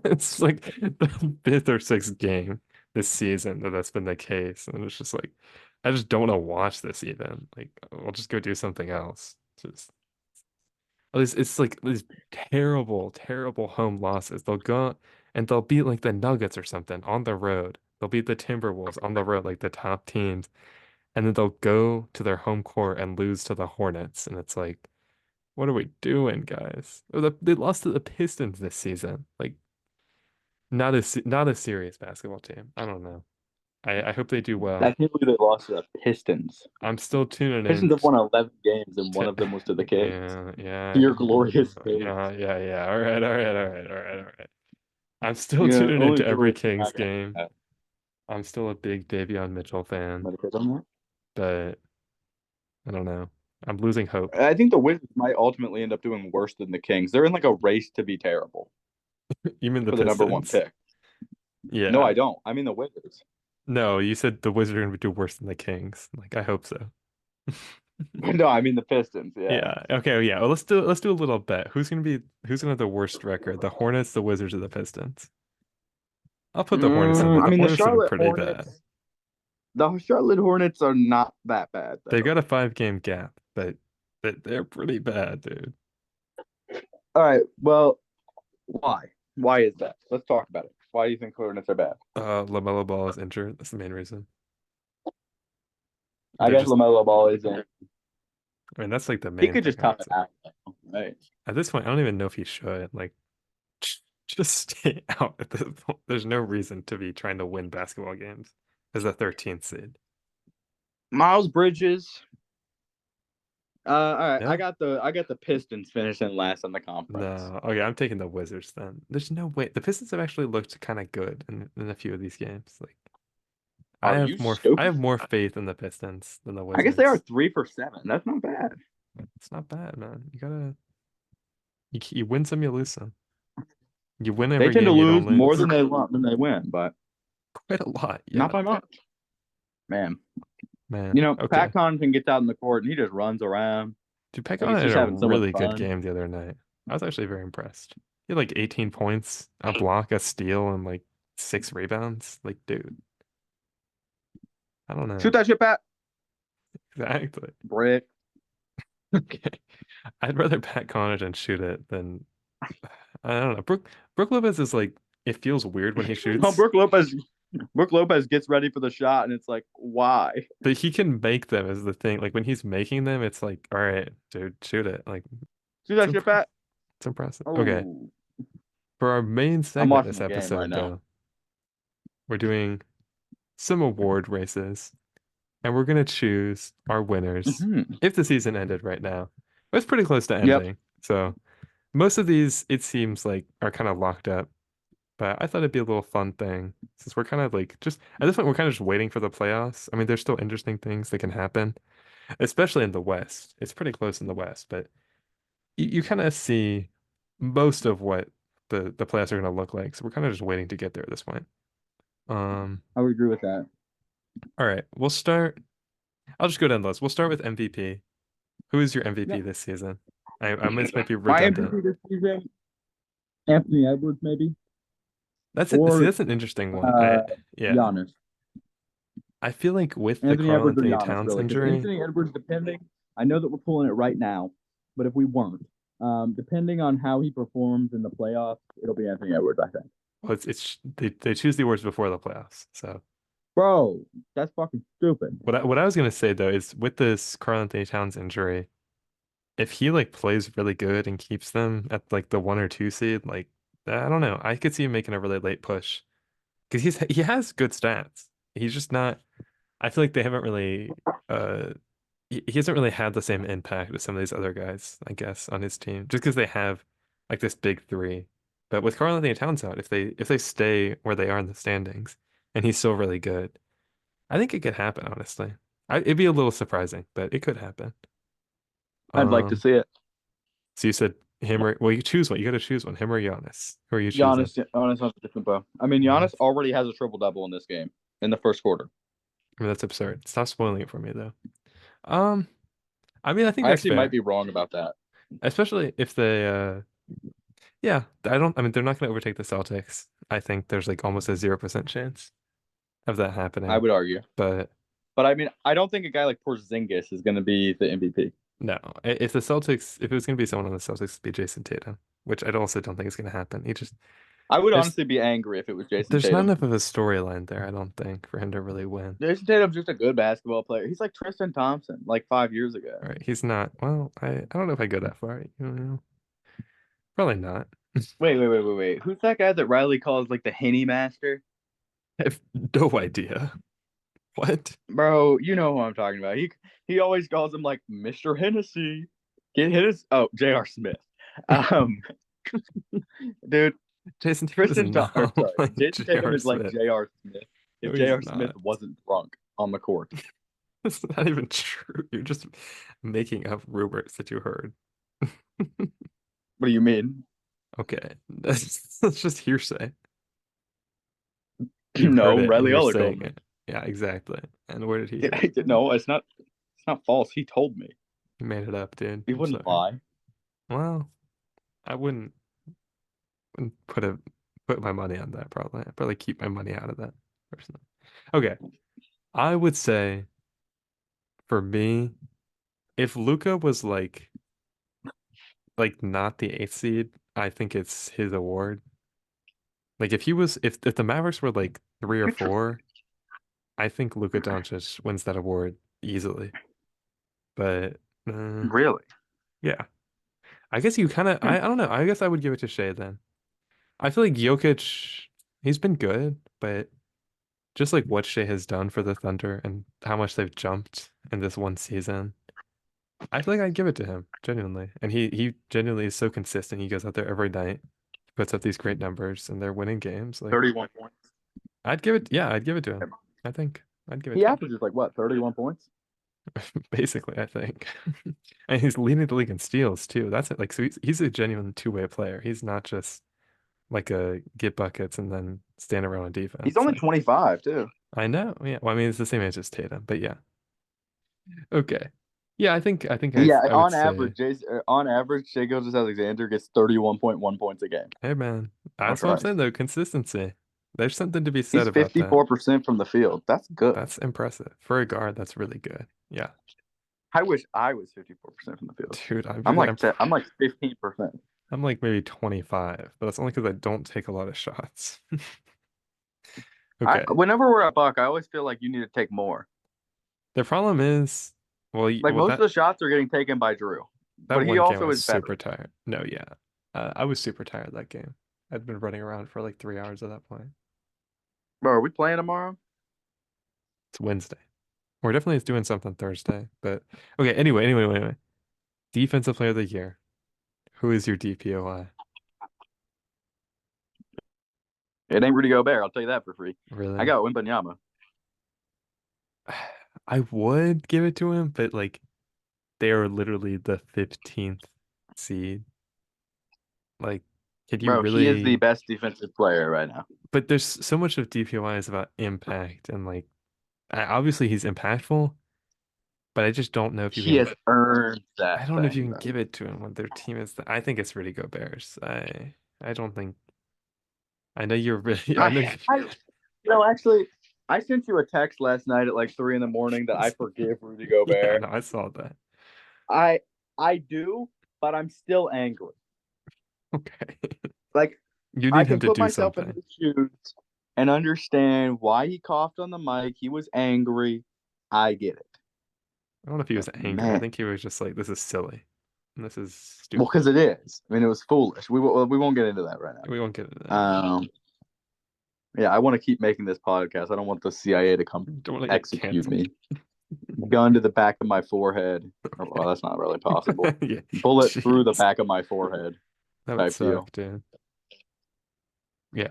It's like the fifth or sixth game this season that's been the case. And it's just like, I just don't want to watch this even. Like, I'll just go do something else. Just at least it's like these terrible, terrible home losses. They'll go and they'll beat like the Nuggets or something on the road. They'll beat the Timberwolves on the road, like the top teams. And then they'll go to their home court and lose to the Hornets. And it's like, what are we doing, guys? They lost to the Pistons this season. Like, not a serious basketball team. I don't know. I hope they do I well. can't believe they lost to the Pistons. I'm still tuning in Pistons have won 11 games, and one to of them was to the Kings. yeah, yeah, To your glorious yeah, Kings. yeah, yeah. All right, all right, all right, all right, all right. I'm still Yeah, tuning only into every glorious Kings I got game. that. I'm still a big Davion Mitchell fan, Medicare on that. but I don't know. I'm losing hope. I think the Wizards might ultimately end up doing worse than the Kings. They're in like a race to be terrible You mean the for the number one Pistons? pick. No, Yeah. I don't. I mean the Wizards. No, you said the Wizards are going to do worse than the Kings. Like, I hope so. No, I mean the Pistons. Yeah. Yeah. Okay. Yeah. Well, let's do a little bet. Who's gonna have the worst record? The Hornets, the Wizards, or the Pistons? I'll put the Hornets in there. I The mean the Hornets have been Charlotte pretty bad. Hornets. The Charlotte Hornets are not that bad They've though. got a 5 game gap, but they're pretty bad, dude. All right. Well, why? Why is that? Let's talk about it. Why do you think Hornets are bad? LaMelo Ball is injured. That's the main reason. I They're guess just, LaMelo Ball isn't. I mean, that's like the He main could thing just I top would it say. out, right? At this point, I don't even know if he should. Like, just stay out at this point. There's no reason to be trying to win basketball games as a 13th seed. Miles Bridges. All right. Yeah. I got the Pistons finishing last in the conference. No. Okay, I'm taking the Wizards then. There's no way. The Pistons have actually looked kind of good in a few of these games. Like, Are you I stupid? have more faith in the Pistons than the I guess they are Wizards. 3 for 7. That's not bad. It's not bad, man. You win some, you lose some. You win They every tend to game, you don't lose more lose. than they win, but Quite a lot, not yeah. by much. Man, Man, Pat okay. Connaughton gets out in the court and he just runs around Dude, Pekka like he's had just a having so much really good fun. game the other night. I was actually very impressed. He had like 18 points, a block, a steal, and like 6 rebounds. Like, dude, I don't Shoot know. that shit, Pat. Exactly. Brick. Okay. I'd rather Pat Connaughton shoot it than I don't know. Brook Lopez is like it feels weird when he Oh, shoots, Brooke Lopez gets ready for the shot, and it's like, why? but he can make them is the thing. Like when he's making them, it's like, all right, dude, shoot it. Like Shoot it's that shit, impressive. Pat. It's impressive. Okay. Oh, For our main I'm segment watching this the game right episode, now. though, we're doing some award races, and we're gonna choose our winners Hmm. if the season ended right now. It's pretty close to Yep. ending, so most of these it seems like are kind of locked up. But I thought it'd be a little fun thing since we're kind of like just at this point we're kind of just waiting for the playoffs. I mean, there's still interesting things that can happen, especially in the West. It's pretty close in the West, but you kind of see most of what the playoffs are going to look like. So we're kind of just waiting to get there at this point. Um, I would agree with that. all right, we'll start. I'll just go down the list. We'll start with MVP. Who is your MVP Yep. this season? This might be My redundant. MVP this season, Anthony Edwards, maybe, See, or that's an interesting one. uh, Yeah. Giannis. I feel like with the Anthony Karl Edwards or Anthony Giannis, Towns really, because injury, Anthony Edwards, depending, I know that we're pulling it right now, but if we weren't, depending on how he performs in the playoffs, it'll be Anthony Edwards, I think. well, it's they choose the awards before the playoffs. So Bro, that's fucking stupid. what I was gonna say though is with this Karl Anthony Towns injury, if he like plays really good and keeps them at like the 1 or 2 seed, like I don't know, I could see him making a really late push because he has good stats. He's just not. I feel like they haven't really. He hasn't really had the same impact as some of these other guys, I guess, on his team, just because they have like this big three. But with Karl Anthony Towns out, if they stay where they are in the standings, and he's still really good, I think it could happen. Honestly, it'd be a little surprising, but it could happen. I'd like to Um, see it. so you said him or well, you choose one. You got to choose one. Him or Giannis. Who are you choosing? Giannis has a different bow. I mean, Giannis Giannis. already has a triple double in this game in the first quarter. I mean, that's absurd. Stop spoiling it for me, though. Um, I mean, I think I that's actually might fair, be wrong about that. especially if they yeah, I don't. I mean, they're not going to overtake the Celtics. I think there's like almost a 0% chance of that I happening. would argue. But But I mean, I don't think a guy like Porzingis is going to be the MVP. no, if the Celtics, if it was going to be someone on the Celtics, it'd be Jason Tatum, which I also don't think is going to happen. I would There's honestly be angry if it was Jason there's not Tatum. enough of a storyline there. I don't think for him to really win. Jason Tatum's just a good basketball player. He's like Tristan Thompson, like 5 years All ago. right, he's not. Well, I don't know if I go that far. You know, probably not. Wait. Who's that guy that Riley calls like the Henny Master? I have no idea. What? Bro, you know who I'm talking about. He always calls him like Mr. Hennessy. Get his J.R. Smith. Um, dude, Jason Tatum is Or not sorry, like Jason Tatum J.R. is like Smith. J.R. Smith. No, If he's J.R. Smith not. wasn't drunk on the court. That's not even true. You're just making up rumors that you heard. What do you mean? Okay, that's just hearsay. You heard No, it and Riley you're Eller told saying me. it. Yeah, exactly. And where did he hear it? No, it's not false. He told me. He made it up, dude. He I'm wouldn't sorry. lie. Well, I wouldn't put my money on that probably. I'd probably keep my money out of that personally. Okay. I would say for me, if Luca was like not the eighth seed, I think it's his award. Like if the Mavericks were like 3 or 4, I think Luka Doncic wins that award easily. But Really? yeah, I guess you kind of Hmm. I don't know. I guess I would give it to Shea then. I feel like Jokic, he's been good, but just like what Shea has done for the Thunder and how much they've jumped in this one season, I feel like I'd give it to him genuinely. And he genuinely is so consistent. He goes out there every night, puts up these great numbers, and they're winning games. Like 31 points. I'd give it to him. I think I'd give it He to him. averages like what, 31 points? Basically, I think. And he's leading the league in steals too. That's it. Like, so he's a genuine two-way player. He's not just like a get buckets and then stand around on He's defense. only Like, 25 too. I know. Yeah. Well, I mean, it's the same age as Tatum, but yeah. Okay. Yeah, Yeah, I would say, on average, Shai Gilgeous-Alexander gets 31.1 points a game. hey man, That's that's what I'm right. saying though. Consistency. There's something to be said He's about that. 54% from the field. That's good. That's impressive. For a guard, that's really good. Yeah. I wish I was 54% from the field. Dude, I'm I'm like 15%. I'm like maybe 25, but that's only because I don't take a lot of shots. I Okay. whenever we're at Buck, I always feel like you need to take more. The problem is, Like well most of the shots are getting taken by Drew, that but he one game I also was is better. super tired. No, yeah. I was super tired that game. I'd been running around for like 3 hours at that point. Bro, are we playing tomorrow? It's Wednesday. We're definitely doing something Thursday, but okay. Anyway. Defensive player of the year. Who is your DPOI? It ain't Rudy Gobert. I'll tell you that for free. I Really? got Wembanyama. I would give it to him, but like they are literally the 15th seed. Like, could you Bro, he is the really? best defensive player right now. But there's so much of DPOI is about impact and like obviously he's impactful, but I just don't know if you He can. has earned I that don't know if you thing can though. give it to him when their team is. I think it's really go Bears. I don't think. I know you're really. I know. I actually, I sent you a text last night at like 3 in the morning that I forgive Rudy Yeah, Gobert. no, I saw that. I I do, but I'm still angry. Okay, Like you I need him can to put do myself in something. his shoes and understand why he coughed on the mic. He was angry. I get it. I don't know if he But was angry. I man, think he was just like, this is silly. And this is well, stupid. because it is. I mean, it was foolish. We won't get into that right We won't get into now. that. Yeah. Yeah, I want to keep making this podcast. I don't want the CIA to come Don't want to get execute canceled. me. Gun to the back of my forehead. Well, that's not really possible. Yeah. Bullet through the Jeez. back of my forehead That would type deal. suck, dude. Yeah.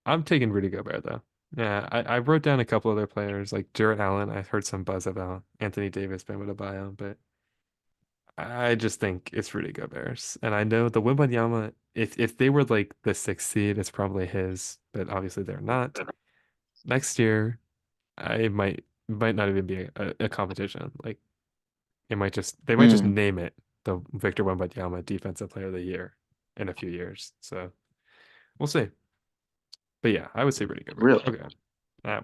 I'm taking Rudy Gobert though. Yeah, I wrote down a couple other players like Jarrett Allen. I've heard some buzz about Anthony Davis being able to buy him, but I just think it's Rudy Gobert's. And I know the Wembanyama, if they were like the sixth seed, it's probably his, but obviously they're not. Next year, it might not even be a competition. Like they might just Mm, name it the Victor Wembanyama Defensive Player of the Year in a few years. So we'll see. But yeah, I would say Rudy Gobert. really? Okay.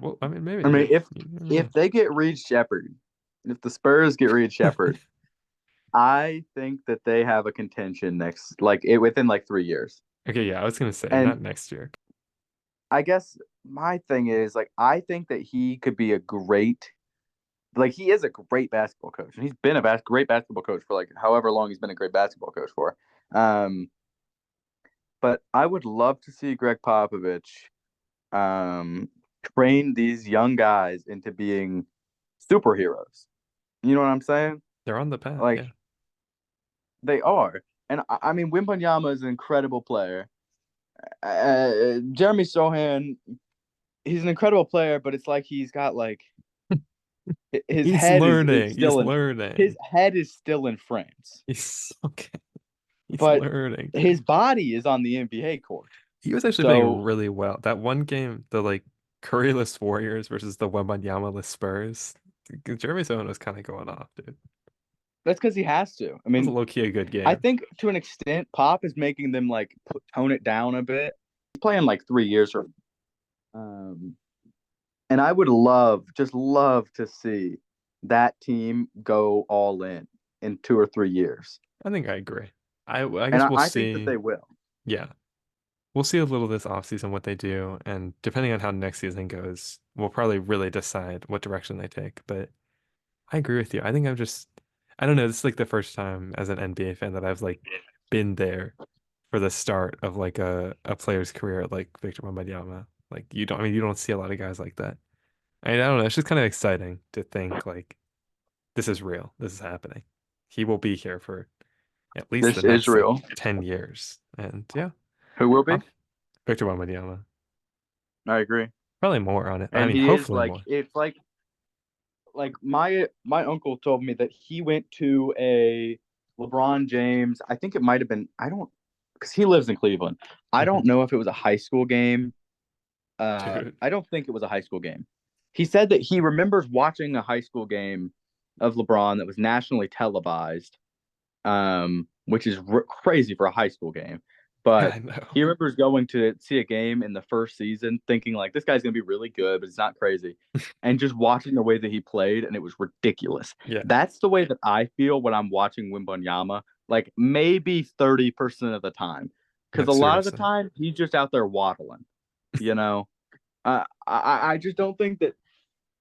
Well, I mean, maybe I mean, you never if know. they get Reed Shepard, if the Spurs get Reed Shepard, I think that they have a contention next, like it within like 3 years. Okay, yeah, I was gonna say And not next year. I guess my thing is like I think that he could be a great, like he is a great basketball coach, and he's been a great basketball coach for like however long he's been a great basketball coach for. Um, but I would love to see Greg Popovich um, train these young guys into being superheroes. You know what I'm saying? They're on the path, Like yeah. they are. And I mean, Wimbanyama is an incredible player. Jeremy Sohan, he's an incredible player, but it's like he's got like his He's head is learning. He's still in his learning. head is still in France, He's okay. He's but learning, his dude. body is on the NBA court. He was actually playing So really well. That one game, the like Curryless Warriors versus the Wembanyama-less Spurs. Jeremy Sohan was kind of going off, dude. that's because he has to. I It was a mean, low-key a good I game. think to an extent, Pop is making them like tone it down a bit. He's playing like 3 years from, um, and I would just love to see that team go all in 2 or 3 years. I think I agree. I And guess we'll I think that see. they will. Yeah. we'll see a little this offseason what they do, and depending on how next season goes, we'll probably really decide what direction they take. But I agree with you. I think I don't know, this is like the first time as an NBA fan that I've like been there for the start of like a player's career like Victor Wembanyama. Like you don't see a lot of guys like that. I don't know, it's just kind of exciting to think like this is real. This is happening. He will be here for at least the This is next like real. 10 years. And yeah, Who will be? um, Victor Wembanyama. I agree. Probably more on it. I And mean, he is hopefully like more. it's like my uncle told me that he went to a LeBron James. I think it might have been I don't because he lives in Cleveland. I Mhm. don't know if it was a high school game. Dude. I don't think it was a high school game. He said that he remembers watching a high school game of LeBron that was nationally televised, which is crazy for a high school game. Yeah, But I know. he remembers going to see a game in the first season, thinking like this guy's gonna be really good, but it's not crazy, and just watching the way that he played, and it was ridiculous. Yeah, That's the way that I feel when I'm watching Wembanyama, like maybe 30% of the time, no, because a lot of the seriously. time he's just out there waddling, you know. I just don't think that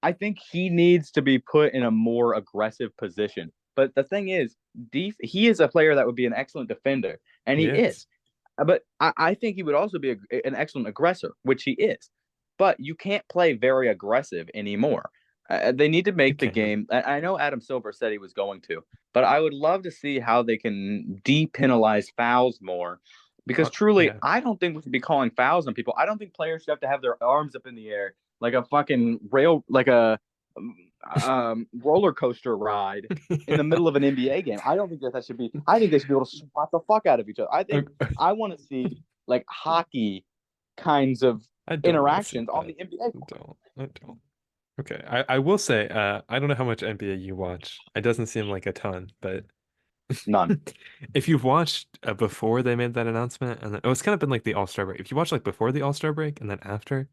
I think he needs to be put in a more aggressive position. But the thing is, he is a player that would be an excellent defender, and He he is. is. But I think he would also be an excellent aggressor, which he is. But you can't play very aggressive anymore. They need to You make the can. game. I know Adam Silver said he was going to, but I would love to see how they can depenalize fouls more. Because truly, Yeah. I don't think we should be calling fouls on people. I don't think players should have to have their arms up in the air like a fucking like a roller coaster ride in the Yeah. middle of an NBA game. I don't think that should be. I think they should be able to swat the fuck out of each other. I think Okay. I want to see like hockey kinds of I don't want to see interactions on that. the NBA I court. don't. I don't. Okay. I will say, I don't know how much NBA you watch. It doesn't seem like a ton, but None. if you've watched before they made that announcement, and then, oh, it's kind of been like the All-Star break. If you watch like before the All-Star break and then after,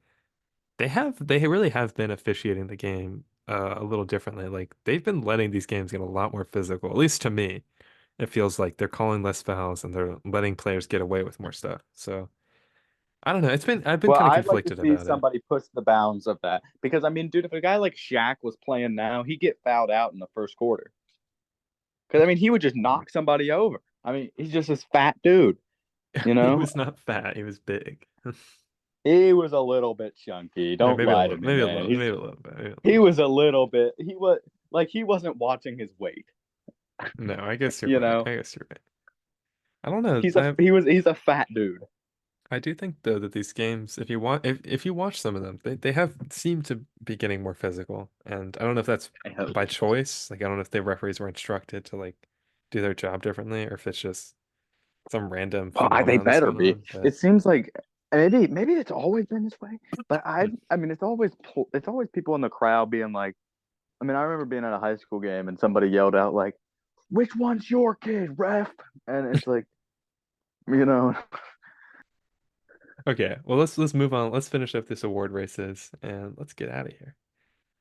they really have been officiating the game a little differently. Like they've been letting these games get a lot more physical. At least to me, it feels like they're calling less fouls and they're letting players get away with more stuff. So I don't know. I've been Well, kind of I'd like to conflicted see about it. somebody push the bounds of that because I mean, dude, if a guy like Shaq was playing now, he'd get fouled out in the first quarter because I mean, he would just knock somebody over. I mean, he's just this fat dude, you He know. was not fat. He was big. He was a little bit chunky. Or Don't lie to me, man. maybe a little bit, maybe a He little bit. was a little bit. He was like he wasn't watching his weight. No, I guess you're You right. know, I guess you're right. I don't know. I he's a fat dude. I do think though that these games, if you watch some of them, they have seemed to be getting more physical. And I don't know if that's I hope. by choice. Like I don't know if the referees were instructed to like do their job differently or if it's just some random Well, they phenomenon that's better going be. on. But It seems like maybe it's always been this way, but I mean it's always people in the crowd being like. I mean, I remember being at a high school game and somebody yelled out like, "Which one's your kid, ref?" And it's like, you know, okay, well let's move on. Let's finish up this award races and let's get out of here.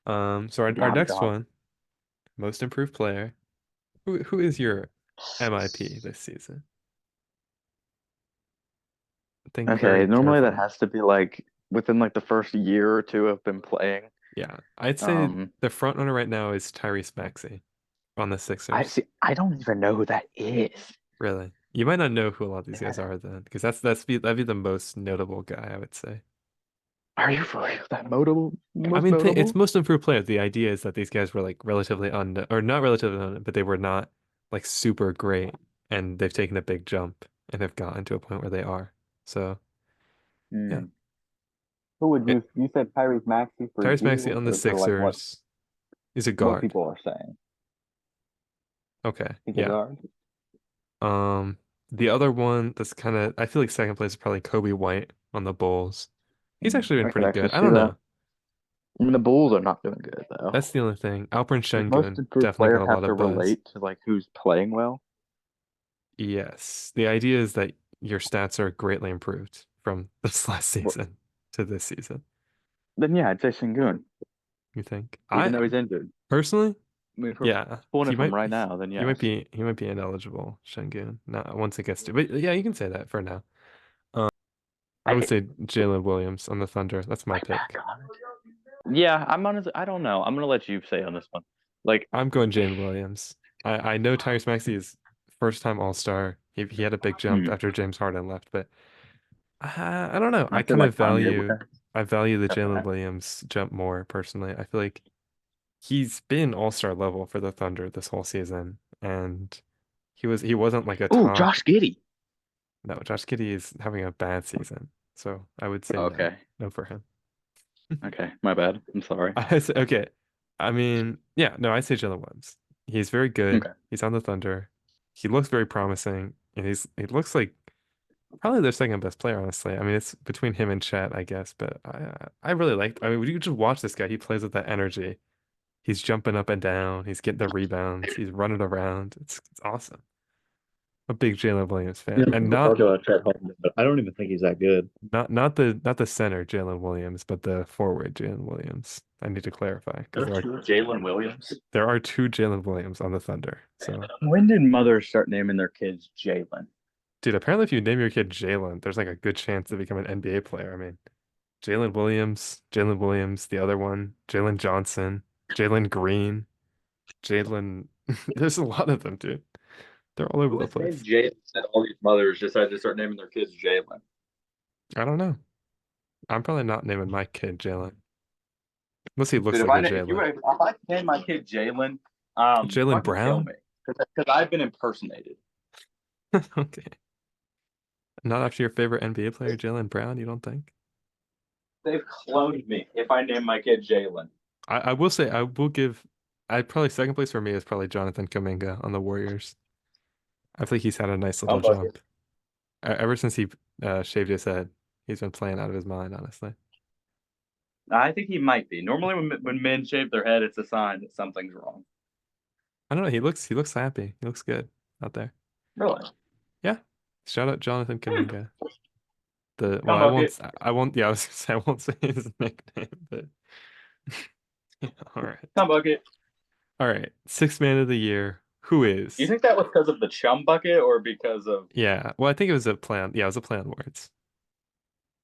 So yeah, our I'm next done. one, most improved player. Who is your MIP this season? Think Okay, very normally that carefully. has to be like within like the first year or two of been playing. Yeah, I'd say Um, the front runner right now is Tyrese Maxey on the I Sixers. see. I don't even know who that is. Really? You might not know who a lot of these guys are then, because that'd be the most notable guy, I would say. Are you for real? That notable, I most mean, th it's notable? most improved player. The idea is that these guys were like relatively unknown, or not relatively unknown, but they were not like super great, and they've taken a big jump and have gotten to a point where they are. So yeah, Hmm. Who would it, you said Tyrese Maxey for Tyrese Maxey you on the or for like Sixers is a what guard. people are saying? Okay, He's a yeah. guard. Um, the other one that's kind of I feel like second place is probably Kobe White on the Bulls. He's Hmm. actually been I could pretty actually good. I see don't that. know. I mean, the Bulls are not doing good though. That's the only thing. Alperen Does most Şengün improved definitely got player a have lot to of buzz. relate to like who's playing well? Yes. The idea is that your stats are greatly improved from this last Well, season to this season. then yeah, I'd say Sengun, You think? even I though he's injured. personally, I mean, if we're yeah, pulling it from right now, then yes. he might be ineligible, Şengün. Not once it gets to, but yeah, you can say that for now. I I would hate. say Jalen Williams on the Thunder. That's my pick. Yeah, I'm honestly. I don't know. I'm gonna let you say on this one. Like, I'm going Jalen Williams. I know Tyrese Maxey is first time All-Star. He had a big jump hmm, after James Harden left, but I don't know. I feel like Kanye would have. I value the Jalen That. Williams jump more personally. I feel like he's been All-Star level for the Thunder this whole season, and he wasn't like a Ooh, top. Josh Giddey. No, Josh Giddey is having a bad season, so I would say no, Okay. no for him. Okay. My bad. I'm sorry. I say, okay. I mean, yeah, no, I say Jalen Williams. He's very good. Okay. He's on the Thunder. He looks very promising, and he looks like probably their second best player, honestly. I mean, it's between him and Chet, I guess, but I really like. I mean, when you just watch this guy, he plays with that energy. He's jumping up and down. He's getting the rebounds. He's running around. It's awesome. I'm a big Jalen Williams Yeah, fan, and people talk about Chet Holmgren, but I don't even think he's that good. not the center Jalen Williams, but the forward Jalen Williams. I need to clarify because There's two Jalen Williams. there are two Jalen Williams on the Thunder. So, When did mothers start naming their kids Jalen? dude, apparently if you name your kid Jalen, there's like a good chance to become an NBA player. I mean, Jalen Williams, the other one, Jalen Johnson, Jalen Green, Jalen. There's a lot of them, dude. They're all over Who the was named place. Jalen that all these mothers decided to start naming their kids Jalen? I don't know. I'm probably not naming my kid Jalen unless he looks Dude, like a if you Jalen. were, if I named my kid Jalen, Jalen fucking kill Brown? me because I've been impersonated. Okay. Not after your favorite NBA player, Jalen Brown, you don't think? They've cloned me if I name my kid Jalen. I will say I will give I probably second place for me is probably Jonathan Kuminga on the Warriors. I think he's had a nice little jump. Ever since he shaved his head, he's been playing out of his mind, honestly. I think he might be. Normally, when men shave their head, it's a sign that something's wrong. I don't know, he looks happy. He looks good out there. Really? Yeah. Shout out Jonathan Kuminga. The well, Come bucket. I won't yeah, I was gonna say I won't say his nickname, but yeah, all right. Come bucket. All right. Sixth man of the year. Who is? You think that was because of the chum bucket or because of? Yeah. Well, I think it was a plan. Yeah, it was a play on words.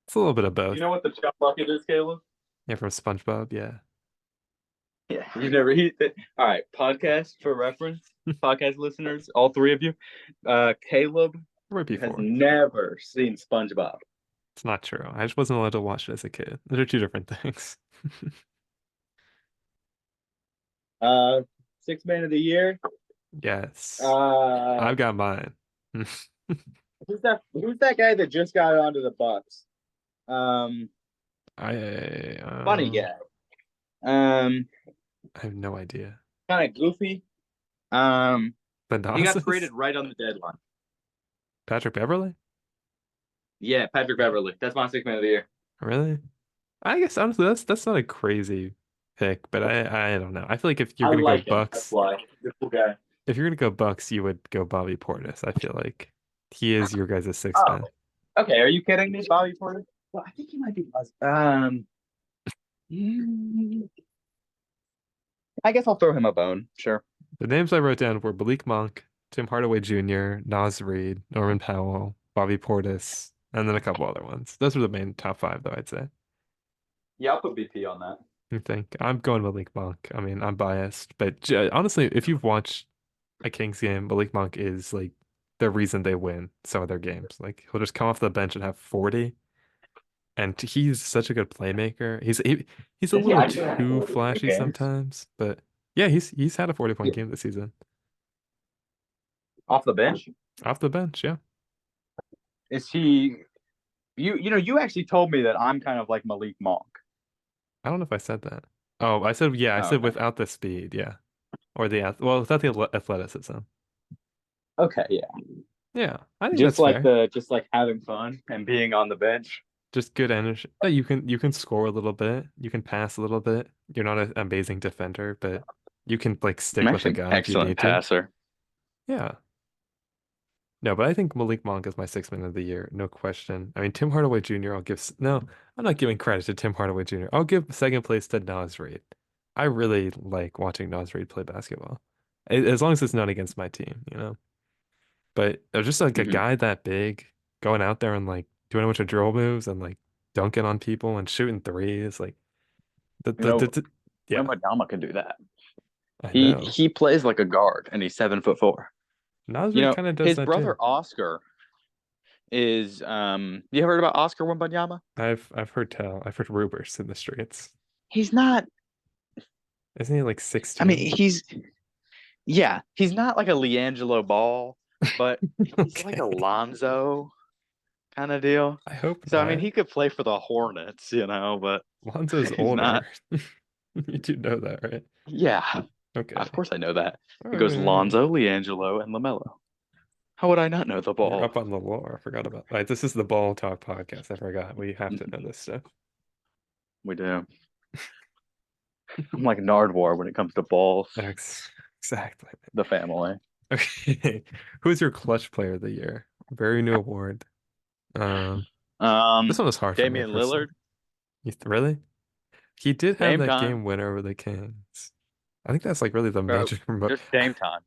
It's a little bit of Do you both. know what the chum bucket is, Caleb? Yeah, from SpongeBob. Yeah. Yeah, you've never. All right, podcast for reference, podcast listeners, all three of you. Caleb Right has before. never seen SpongeBob. It's not true. I just wasn't allowed to watch it as a kid. Those are two different things. Sixth man of the year. Yes. Uh, I've got mine. who's that guy that just got onto the Bucks? I Funny guy. Um, I have no idea. kind of goofy. He Thanasis? got traded right on the deadline. Patrick Beverly? Yeah, Patrick Beverly. That's my sixth man of the year. Really? I guess honestly that's not a crazy pick, but I don't know. I feel like if you're I gonna go like him. That's Bucks, why. He's a cool guy. if you're gonna go Bucks, you would go Bobby Portis. I feel like he is your guys' sixth Oh, man. okay. Are you kidding me, Bobby Porter? Well, I think he might be. I guess I'll throw him a bone. Sure. The names I wrote down were Malik Monk, Tim Hardaway Jr., Nas Reed, Norman Powell, Bobby Portis, and then a couple other ones. Those were the main top five, though, I'd say. Yeah, I'll put BP on that. I think I'm going Malik Monk. I mean, I'm biased, but honestly, if you've watched a Kings game, Malik Monk is like the reason they win some of their games. Like he'll just come off the bench and have 40, and he's such a good playmaker. He's a Does he little actually have too 40 flashy games? sometimes, but yeah, he's had a 40-point game this season Off the bench? off the bench. Yeah, Is he? You actually told me that I'm kind of like Malik Monk. I don't know if I said that. Oh, I said yeah. I Oh, said okay. without the speed, yeah, or well, without the athleticism. Okay, yeah. Yeah, I think Just that's like fair. just like having fun and being on the bench. Just good energy. Yeah, you can score a little bit. You can pass a little bit. You're not an amazing defender, but you can like I'm stick with a actually an guy if you excellent need to. passer. Yeah. No, but I think Malik Monk is my sixth man of the year, no question. I mean, Tim Hardaway Jr. No, I'm not giving credit to Tim Hardaway Jr. I'll give second place to Nas Reed. I really like watching Nas Reed play basketball, as long as it's not against my team, you know. But just like a Mhm. guy that big going out there and like doing a bunch of drill moves and like dunking on people and shooting threes. Like You know, yeah, Wembanyama can do that. I He know. he plays like a guard, and he's 7'4". You Nasri know, kind of does his that brother too. Oscar is you heard about Oscar Wembanyama? I've heard rumors in the streets. He's not. Isn't he like I mean, 6'2"? he's not like a LiAngelo Ball, but he's like Okay. a Lonzo kind of deal. I hope So I mean, not. he could play for the Hornets, but Lonzo's he's not. older. You do know that, right? Yeah, Okay. of course I know that. All It goes right. Lonzo, LiAngelo, and LaMelo. How would I not know the You're ball? up on the lore. I forgot about. All right, this is the Ball Talk podcast. I forgot. We have to know this stuff. We do. I'm like Nardwar when it comes to balls. Exactly. The family. Okay. Who's your clutch player of the year? Very new award. This one was hard for me Damian personally. Lillard, Really? He did have Dame that time, game winner over the Kings. I think that's like really the bro. magic remote. Just Dame time.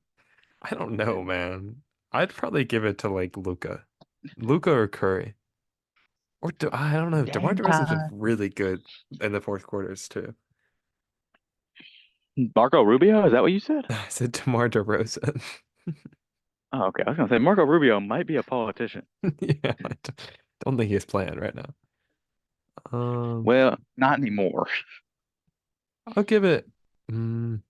I don't know, man. I'd probably give it to like Luca or Curry. I don't know. DeMar Dame DeRozan's been time. really good in the fourth quarters too. Marco Rubio, is that what you said? I said DeMar DeRozan. Oh, okay. I was gonna say Marco Rubio might be a politician. Yeah, don't think he's playing right now. Well, not anymore. I'll give it. mm,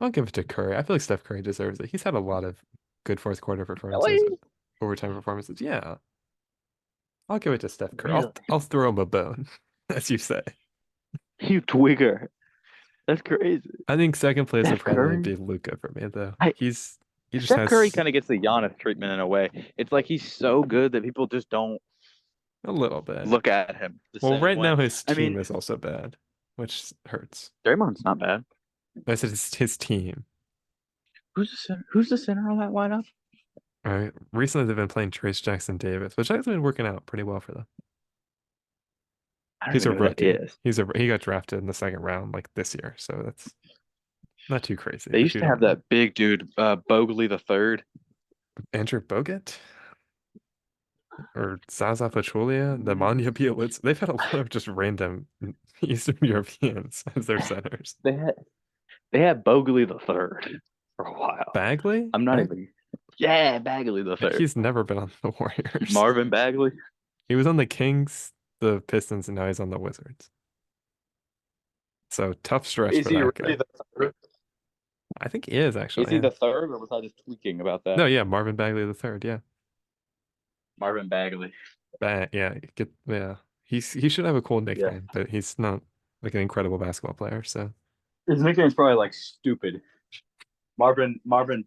I'll give it to Curry. I feel like Steph Curry deserves it. He's had a lot of good fourth quarter performances, Really? overtime performances. Yeah, I'll give it to Steph Curry. Really? I'll throw him a bone, as you say. You twigger. That's crazy. I think second place would Steph probably Curry? be Luca for me though. I, He just Steph Curry has kind of gets the Giannis treatment in a way. It's like he's so good that people just don't a little bit. look at him the Well, same right way. now his I team mean, is also bad, which hurts. Draymond's not bad. I said it's his team. Who's the center? Who's the center on that lineup? All right. Recently, they've been playing Trace Jackson Davis, which has been working out pretty well for them. I don't He's a even know who that rookie. is. He got drafted in the second round like this year, so that's not too crazy. They But used you to have don't know. that big dude, Bogley the third. Andrew Bogut or Zaza Pachulia, Nemanja Bjelica. They've had a lot of just random Eastern Europeans as their centers. They had Bogley the third for a while. Bagley? I'm not even. Yeah, Bagley the third. He's never been on the Warriors. Marvin Bagley. He was on the Kings, the Pistons, and now he's on the Wizards. So tough stretch Is for he that really guy. the third? I think he is actually. Is he Yeah. the third, or was I just tweaking about that? No, yeah, Marvin Bagley the third. Yeah, Marvin Bagley. yeah. He should have a cool Yeah. nickname, but he's not like an incredible basketball player. So His nickname's probably like stupid. Marvin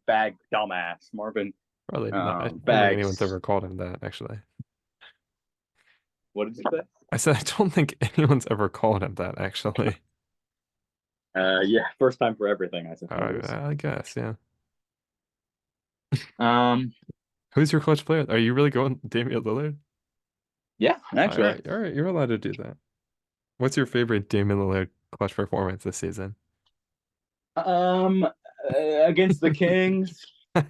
Bag Dumbass. Marvin probably not. I don't think Bags. anyone's ever called him that. Actually, What did you say? I said I don't think anyone's ever called him that. Actually, Yeah, first time for everything, I suppose. I guess. Yeah. Who's Who's your clutch player? Are you really going Damian Lillard? Yeah, actually. All right, you're allowed to do that. What's your favorite Damian Lillard clutch performance this season? Against the Kings. All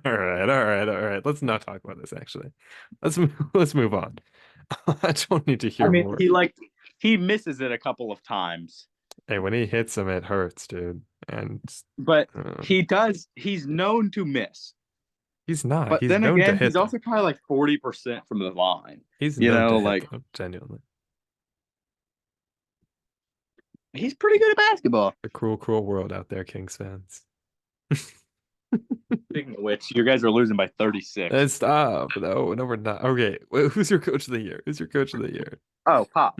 right. Let's not talk about this. Actually, let's move on. I don't need to hear I mean, more. he misses it a couple of times. Hey, when he hits him, it hurts, dude. But he's known to miss. He's not. But He's then known to again, hit he's them. also probably like 40% from the line. He's you known know, to like hit them, genuinely. he's pretty good at basketball. The cruel, cruel world out there, Kings fans. Speaking of which, you guys are losing by 36. Stop. No, we're not. Okay, who's your coach of the year? Who's your coach of the year? Oh, Pop.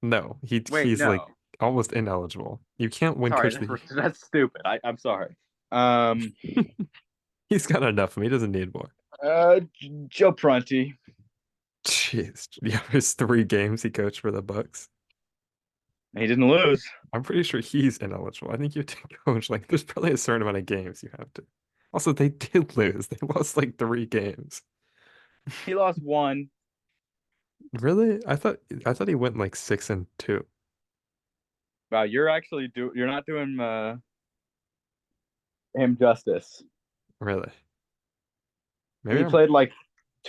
No, Wait, he's no. like almost ineligible. You can't win Sorry, coach of the year. that's stupid. I'm sorry. He's got enough of him. He doesn't need more. Joe Prunty. Jeez, yeah, his 3 games he coached for the Bucks. He didn't lose. I'm pretty sure he's ineligible. I think you have to coach like there's probably a certain amount of games you have to. Also, they did lose. They lost like 3 games. He lost 1. Really? I thought he went like 6-2. Wow, you're not doing him justice. Really? He played like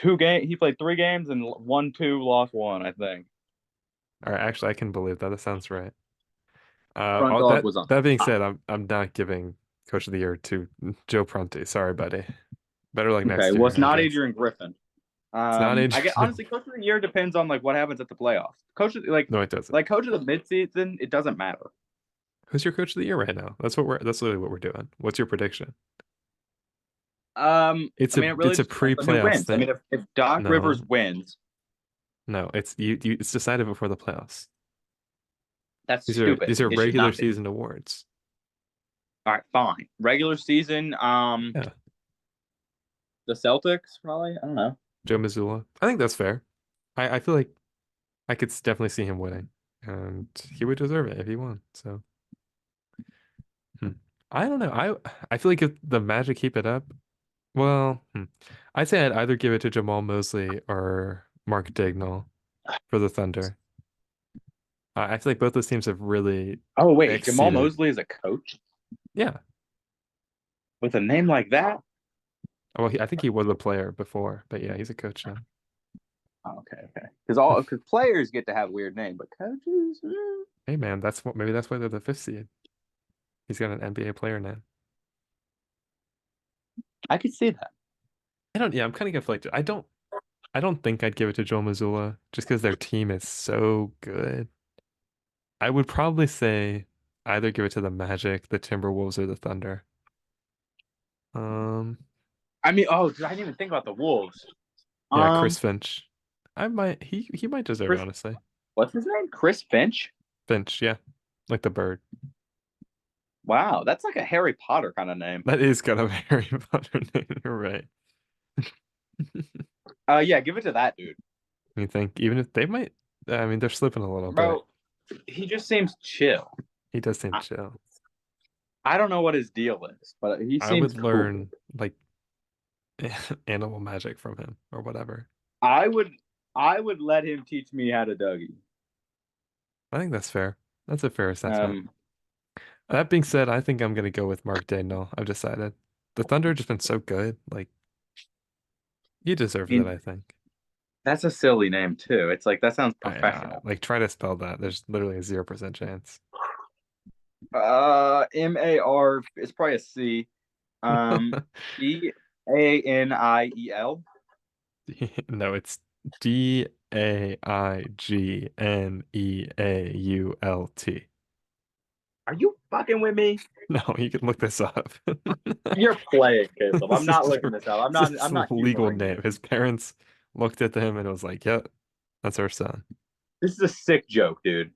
He played 3 games and won 2, lost 1, I think. All right, actually, I can believe that. That sounds right. Front dog was on. That being said, I'm not giving Coach of the Year to Joe Prunty. Sorry, buddy. Better luck next Okay, year. well, it's I not guess. Adrian Griffin. It's not Adrian. Honestly, Coach of the Year depends on like what happens at the playoffs. No, it doesn't. Like Coach of the midseason, it doesn't matter. Who's your Coach of the Year right now? That's literally what we're doing. What's your prediction? It's It really it's a pre-playoffs wins. thing. I mean, if Doc Rivers wins, no, it's it's decided before the playoffs. That's these stupid. These are regular season awards. All right, fine. Regular season. Yeah. The Celtics, probably. I don't know. Joe Mazzulla. I think that's fair. I feel like I could definitely see him winning, and he would deserve it if he won. So, I don't know. I feel like if the Magic keep it up, well, I'd say I'd either give it to Jamahl Mosley or Mark Daigneault for the Thunder. I feel like both those teams have really. Oh wait, exceeded. Jamahl Mosley is a coach. Yeah. With a name like that. Well, I think he was a player before, but yeah, he's a coach now. Oh, okay. Because players get to have weird names, but coaches. Hey man, maybe that's why they're the 5th seed. He's got an NBA player name. I could see that. I'm kind of conflicted. I don't think I'd give it to Joe Mazzulla just because their team is so good. I would probably say either give it to the Magic, the Timberwolves, or the Thunder. I mean, I didn't even think about the Wolves. Yeah, Chris Finch. He might deserve it, honestly. What's his name? Chris Finch? Finch, yeah. Like the bird. Wow, that's like a Harry Potter kind of name. That is kind of a Harry Potter name. You're right. Yeah, give it to that dude. You think even if they might, I mean, they're slipping a little bit. He just seems chill. He does seem chill. I don't know what his deal is, but he seems I would cool. learn like animal magic from him or whatever. I would let him teach me how to Dougie. I think that's fair. That's a fair assessment. That being said, I think I'm gonna go with Mark Daigneault. I've decided. The Thunder have just been so good. Like, he deserves it, I think. That's a silly name too. It's like that sounds professional. Like, try to spell that. There's literally a 0% chance. MAR. It's probably a C. DANIEL. No, it's DAIGNEAULT. Are you fucking with me? No, you can look this up. You're playing, Caleb. I'm not looking this up. I'm not legal name. His parents looked at him and it was like, "Yep, that's our son." This is a sick joke, dude.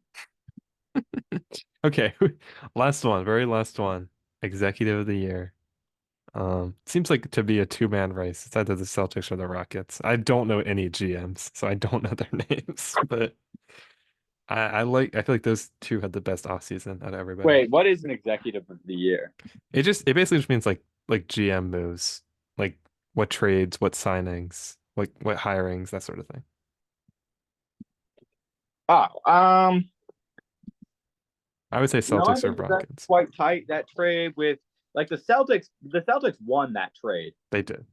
Okay, last one, very last one. Executive of the Year. Seems like to be a 2-man race. It's either the Celtics or the Rockets. I don't know any GMs, so I don't know their names, but I feel like those two had the best offseason out of everybody. Wait, what is an Executive of the Year? It basically just means like GM moves, like what trades, what signings, like what hirings, that sort of thing. I would say Celtics or Rockets. That's quite tight, that trade with like the Celtics won that trade. They did.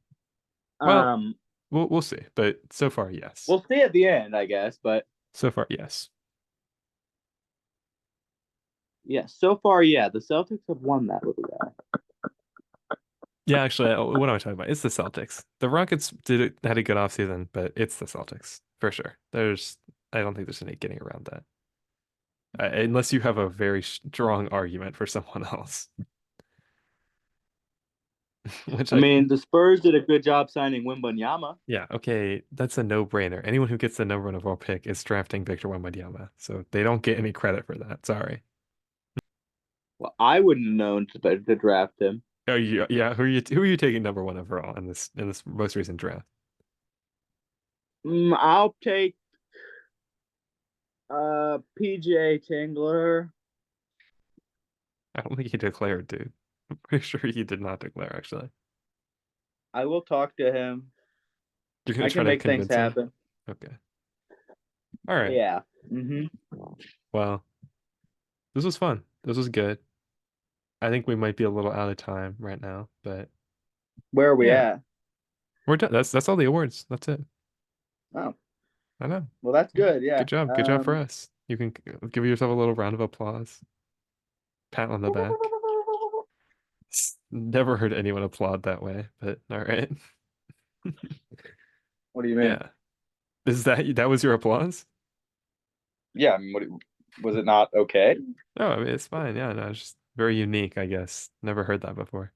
Well, we'll see, but so far, yes. We'll see at the end, I guess, but so far, yes. Yeah, so far, yeah, the Celtics have won that little guy. Yeah, actually, what am I talking about? It's the Celtics. The Rockets had a good offseason, but it's the Celtics for sure. I don't think there's any getting around that. Unless you have a very strong argument for someone else. The Spurs did a good job signing Wembanyama. Yeah, okay, that's a no-brainer. Anyone who gets the number 1 overall pick is drafting Victor Wembanyama, so they don't get any credit for that. Sorry. Well, I wouldn't have known to draft him. Oh yeah. Who are you taking number 1 overall in this most recent draft? I'll take PJ Tingler. I don't think he declared, dude. I'm pretty sure he did not declare, actually. I will talk to him. You're gonna I try can to make things convince him? happen. Okay. All right. Yeah. Well, this was fun. This was good. I think we might be a little out of time right now, but where are we at? We're done. That's all the awards. That's it. Oh, I know. well, that's good. Yeah. Good job. Good job for us. You can give yourself a little round of applause. Pat on the back. Never heard anyone applaud that way, but all right. What do you mean? Yeah. Is that was your applause? Yeah. I mean, was it not okay? No, I mean it's fine. Yeah, no, it's just very unique, I guess. Never heard that before.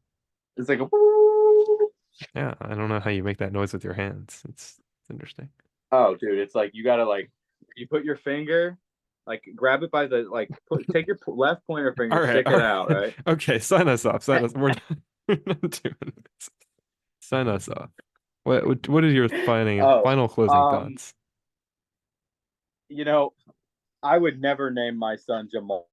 It's like a. Yeah, I don't know how you make that noise with your hands. It's interesting. Oh, dude, it's like you gotta like you put your finger, like grab it by the like take your left pointer finger, All right, stick all it out, right? Okay, sign us off. Sign us. We're not doing this. Sign us off. What are your Oh, final closing thoughts? You know, I would never name my son Jamahl.